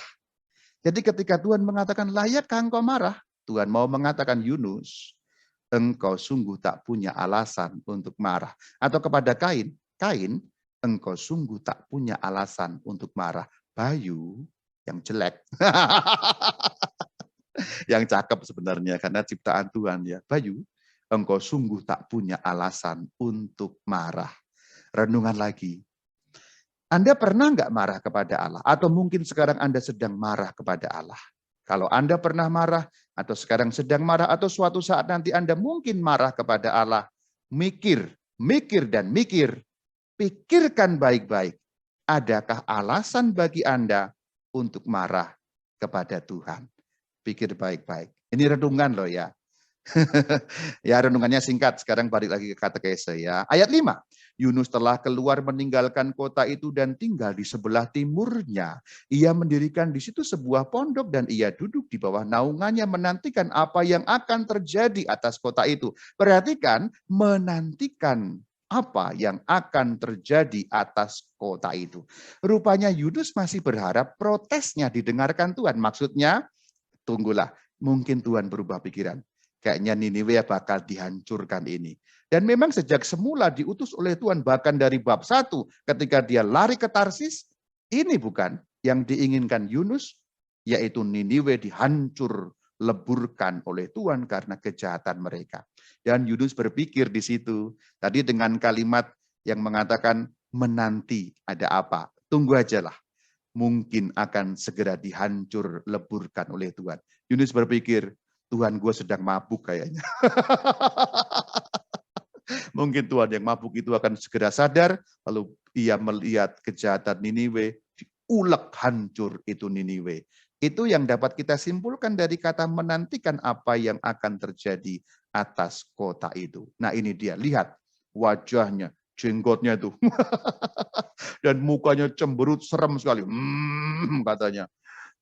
A: Jadi ketika Tuhan mengatakan layakkah engkau marah? Tuhan mau mengatakan Yunus, engkau sungguh tak punya alasan untuk marah. Atau kepada Kain, Kain, engkau sungguh tak punya alasan untuk marah. Bayu yang jelek. Yang cakep sebenarnya karena ciptaan Tuhan ya. Bayu, engkau sungguh tak punya alasan untuk marah. Renungan lagi. Anda pernah nggak marah kepada Allah? Atau mungkin sekarang Anda sedang marah kepada Allah? Kalau Anda pernah marah, atau sekarang sedang marah, atau suatu saat nanti Anda mungkin marah kepada Allah, mikir, dan mikir. Pikirkan baik-baik. Adakah alasan bagi Anda untuk marah kepada Tuhan? Pikir baik-baik. Ini renungan loh ya. Ya renungannya singkat, sekarang balik lagi ke katekese ya. Ayat 5, Yunus telah keluar meninggalkan kota itu dan tinggal di sebelah timurnya. Ia mendirikan di situ sebuah pondok dan ia duduk di bawah naungannya menantikan apa yang akan terjadi atas kota itu. Perhatikan, menantikan apa yang akan terjadi atas kota itu. Rupanya Yunus masih berharap protesnya didengarkan Tuhan. Maksudnya, tunggulah, mungkin Tuhan berubah pikiran. Kayaknya Niniwe bakal dihancurkan ini. Dan memang sejak semula diutus oleh Tuhan, bahkan dari bab 1, ketika dia lari ke Tarsis, ini bukan yang diinginkan Yunus, yaitu Niniwe dihancur, leburkan oleh Tuhan karena kejahatan mereka. Dan Yunus berpikir di situ, tadi dengan kalimat yang mengatakan menanti ada apa, tunggu aja lah. Mungkin akan segera dihancur leburkan oleh Tuhan. Yunus berpikir, Tuhan gue sedang mabuk kayaknya. Mungkin Tuhan yang mabuk itu akan segera sadar, lalu ia melihat kejahatan Niniwe, diulek hancur itu Niniwe. Itu yang dapat kita simpulkan dari kata menantikan apa yang akan terjadi atas kota itu. Nah ini dia, lihat wajahnya, jenggotnya tuh. Dan mukanya cemberut, serem sekali. Katanya,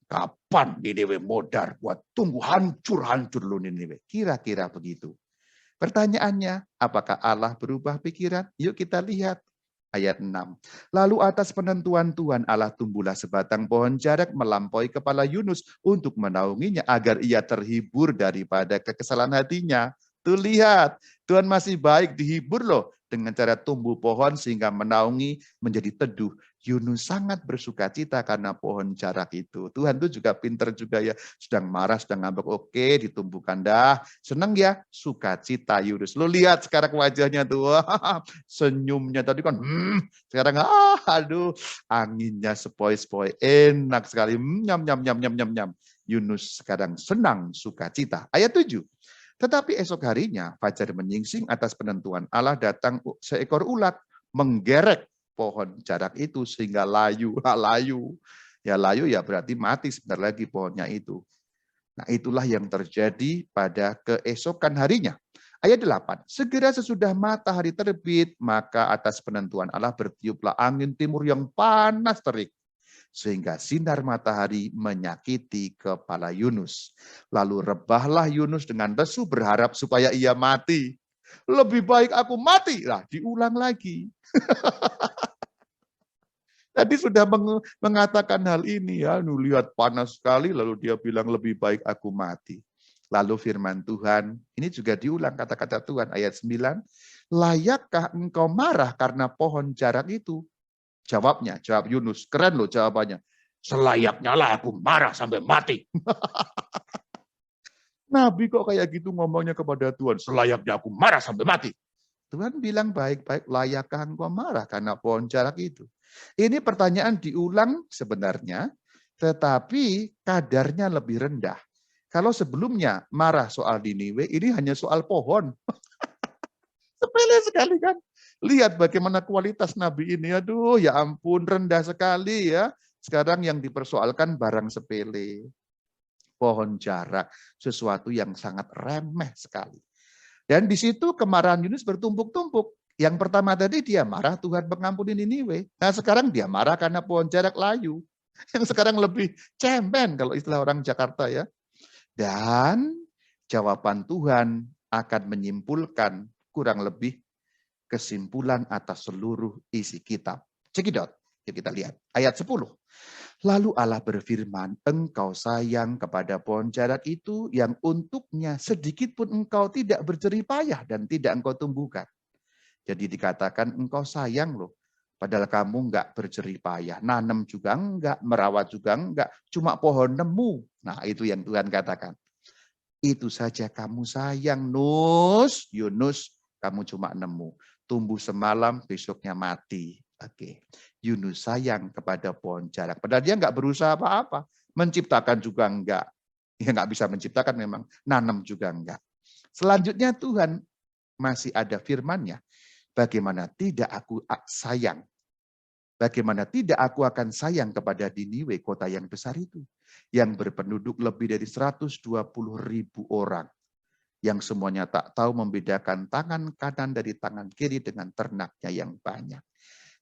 A: kapan Niniwe modar? Buat tunggu hancur-hancur lu Niniwe. Kira-kira begitu. Pertanyaannya, apakah Allah berubah pikiran? Yuk kita lihat. Ayat 6. Lalu atas penentuan Tuhan Allah tumbuhlah sebatang pohon jarak melampaui kepala Yunus untuk menaunginya agar ia terhibur daripada kekesalan hatinya. Tuh lihat, Tuhan masih baik dihibur loh dengan cara tumbuh pohon sehingga menaungi menjadi teduh. Yunus sangat bersuka cita karena pohon jarak itu. Tuhan tuh juga pinter juga ya. Sedang marah, sedang ngambek, oke ditumbuhkan dah. Senang ya, sukacita Yunus. Lo lihat sekarang wajahnya tuh, senyumnya tadi kan, sekarang aduh, anginnya sepoi-sepoi, enak sekali. Nyam, nyam, nyam, nyam, nyam, nyam. Yunus sekarang senang, sukacita. Ayat 7. Tetapi esok harinya, fajar menyingsing atas penentuan Allah datang seekor ulat, menggerek pohon jarak itu sehingga layu. Layu. Ya layu ya berarti mati sebentar lagi pohonnya itu. Nah itulah yang terjadi pada keesokan harinya. Ayat 8, segera sesudah matahari terbit, maka atas penentuan Allah bertiuplah angin timur yang panas terik. Sehingga sinar matahari menyakiti kepala Yunus. Lalu rebahlah Yunus dengan lesu berharap supaya ia mati. Lebih baik aku mati. Lah, diulang lagi. Tadi sudah mengatakan hal ini ya, lihat panas sekali, lalu dia bilang lebih baik aku mati. Lalu firman Tuhan, ini juga diulang kata-kata Tuhan ayat 9, layakkah engkau marah karena pohon jarak itu? Jawab Yunus, keren loh jawabannya. Selayaknya lah aku marah sampai mati. Nabi kok kayak gitu ngomongnya kepada Tuhan, selayaknya aku marah sampai mati. Tuhan bilang baik-baik, layakkah engkau marah karena pohon jarak itu? Ini pertanyaan diulang sebenarnya, tetapi kadarnya lebih rendah. Kalau sebelumnya marah soal Niniwe, ini hanya soal pohon. Sepele sekali kan. Lihat bagaimana kualitas Nabi ini. Aduh ya ampun, rendah sekali ya. Sekarang yang dipersoalkan barang sepele. Pohon jarak, sesuatu yang sangat remeh sekali. Dan di situ kemarahan Yunus bertumpuk-tumpuk. Yang pertama tadi dia marah Tuhan mengampuni Niniwe. Nah sekarang dia marah karena pohon jarak layu. Yang sekarang lebih cemen kalau istilah orang Jakarta ya. Dan jawaban Tuhan akan menyimpulkan kurang lebih kesimpulan atas seluruh isi kitab. Cekidot, yuk kita lihat. Ayat 10. Lalu Allah berfirman, engkau sayang kepada pohon jarak itu yang untuknya sedikit pun engkau tidak berjerih payah dan tidak engkau tumbuhkan. Jadi dikatakan engkau sayang loh. Padahal kamu enggak berjerih payah. Nanam juga enggak, merawat juga enggak. Cuma pohon nemu. Nah itu yang Tuhan katakan. Itu saja kamu sayang, Yunus, kamu cuma nemu. Tumbuh semalam, besoknya mati. Oke, Yunus sayang kepada pohon jarak. Padahal dia enggak berusaha apa-apa. Menciptakan juga enggak. Ya enggak bisa menciptakan memang. Nanam juga enggak. Selanjutnya Tuhan masih ada firman-Nya. Bagaimana tidak aku sayang. Bagaimana tidak aku akan sayang kepada Niniwe, kota yang besar itu. Yang berpenduduk lebih dari 120.000 orang. Yang semuanya tak tahu membedakan tangan kanan dari tangan kiri dengan ternaknya yang banyak.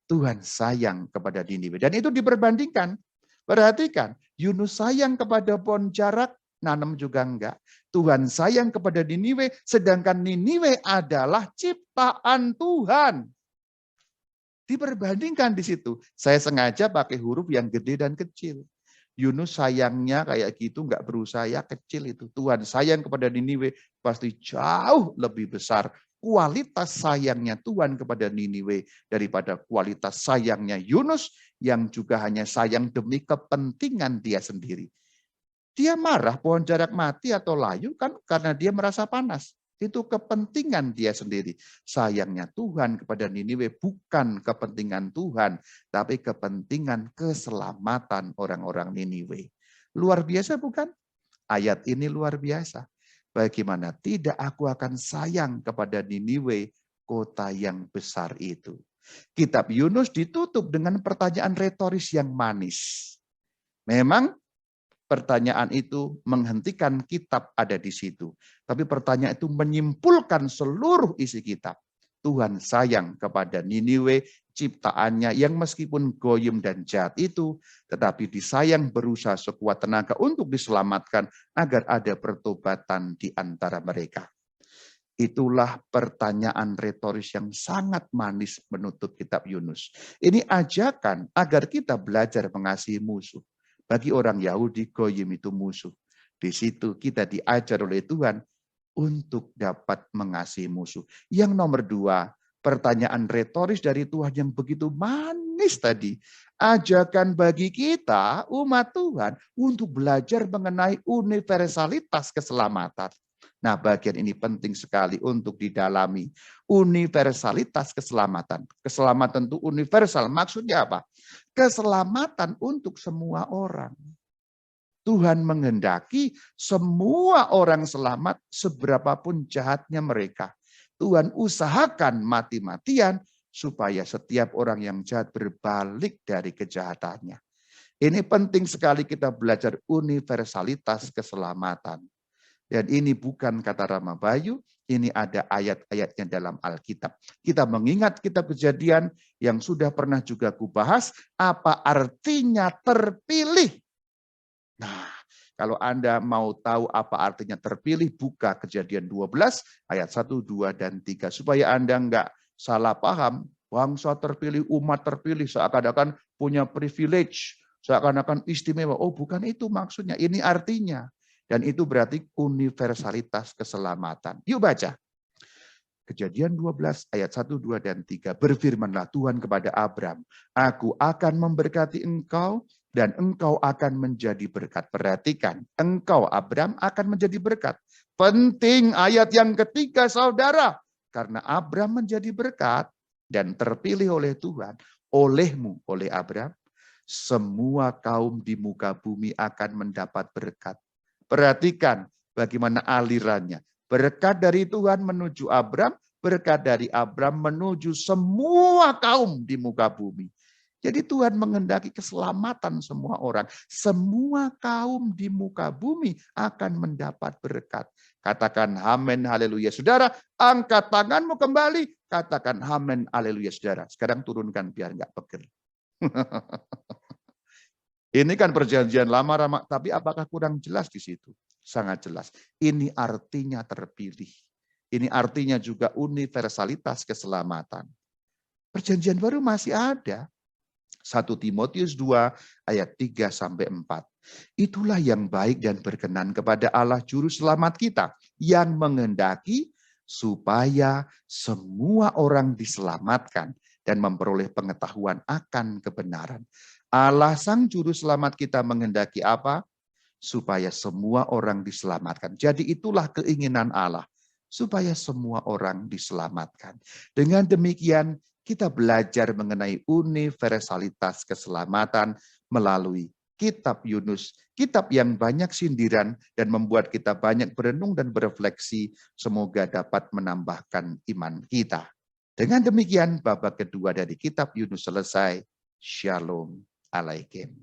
A: Tuhan sayang kepada Niniwe. Dan itu diperbandingkan. Perhatikan, Yunus sayang kepada pohon jarak, nanam juga enggak. Tuhan sayang kepada Niniwe, sedangkan Niniwe adalah ciptaan Tuhan. Diperbandingkan di situ. Saya sengaja pakai huruf yang gede dan kecil. Yunus sayangnya kayak gitu, nggak berusaha, ya kecil itu. Tuhan sayang kepada Niniwe pasti jauh lebih besar. Kualitas sayangnya Tuhan kepada Niniwe daripada kualitas sayangnya Yunus yang juga hanya sayang demi kepentingan dia sendiri. Dia marah pohon jarak mati atau layu kan karena dia merasa panas. Itu kepentingan dia sendiri. Sayangnya Tuhan kepada Niniwe bukan kepentingan Tuhan, tapi kepentingan keselamatan orang-orang Niniwe. Luar biasa bukan? Ayat ini luar biasa. Bagaimana tidak aku akan sayang kepada Niniwe, kota yang besar itu. Kitab Yunus ditutup dengan pertanyaan retoris yang manis. Memang pertanyaan itu menghentikan kitab ada di situ. Tapi pertanyaan itu menyimpulkan seluruh isi kitab. Tuhan sayang kepada Niniwe, ciptaannya yang meskipun goyim dan jahat itu, tetapi disayang berusaha sekuat tenaga untuk diselamatkan agar ada pertobatan di antara mereka. Itulah pertanyaan retoris yang sangat manis menutup kitab Yunus. Ini ajakan agar kita belajar mengasihi musuh. Bagi orang Yahudi, goyim itu musuh. Di situ kita diajar oleh Tuhan untuk dapat mengasihi musuh. Yang nomor 2, pertanyaan retoris dari Tuhan yang begitu manis tadi. Ajakan bagi kita, umat Tuhan, untuk belajar mengenai universalitas keselamatan. Nah, bagian ini penting sekali untuk didalami. Universalitas keselamatan. Keselamatan itu universal, maksudnya apa? Keselamatan untuk semua orang. Tuhan menghendaki semua orang selamat seberapapun jahatnya mereka. Tuhan usahakan mati-matian supaya setiap orang yang jahat berbalik dari kejahatannya. Ini penting sekali kita belajar universalitas keselamatan. Dan ini bukan kata Rama Bayu, ini ada ayat-ayatnya dalam Alkitab. Kita mengingat kitab Kejadian yang sudah pernah juga kubahas, apa artinya terpilih. Nah, kalau Anda mau tahu apa artinya terpilih, buka Kejadian 12 ayat 1, 2, dan 3. Supaya Anda enggak salah paham, Bangsa terpilih, umat terpilih, seakan-akan punya privilege, seakan-akan istimewa. Oh, bukan itu maksudnya. Ini artinya. Dan itu berarti universalitas keselamatan. Yuk baca. Kejadian 12 ayat 1, 2, dan 3. Berfirmanlah Tuhan kepada Abram, aku akan memberkati engkau dan engkau akan menjadi berkat. Perhatikan, engkau Abram akan menjadi berkat. Penting ayat yang ketiga saudara. Karena Abram menjadi berkat dan terpilih oleh Tuhan, olehmu, oleh Abram, semua kaum di muka bumi akan mendapat berkat. Perhatikan bagaimana alirannya. Berkat dari Tuhan menuju Abram, berkat dari Abram menuju semua kaum di muka bumi. Jadi Tuhan menghendaki keselamatan semua orang. Semua kaum di muka bumi akan mendapat berkat. Katakan amin, haleluya. Saudara, angkat tanganmu kembali. Katakan amin, haleluya, saudara. Sekarang turunkan biar nggak pegel. Ini kan perjanjian lama, tapi apakah kurang jelas di situ? Sangat jelas. Ini artinya terpilih. Ini artinya juga universalitas keselamatan. Perjanjian baru masih ada. 1 Timotius 2 ayat 3 sampai 4. Itulah yang baik dan berkenan kepada Allah juru selamat kita, yang menghendaki supaya semua orang diselamatkan dan memperoleh pengetahuan akan kebenaran. Allah sang juru selamat kita menghendaki apa? Supaya semua orang diselamatkan. Jadi itulah keinginan Allah, supaya semua orang diselamatkan. Dengan demikian kita belajar mengenai universalitas keselamatan melalui kitab Yunus, kitab yang banyak sindiran dan membuat kita banyak berenung dan berefleksi, semoga dapat menambahkan iman kita. Dengan demikian babak kedua dari kitab Yunus selesai. Shalom Alaikum.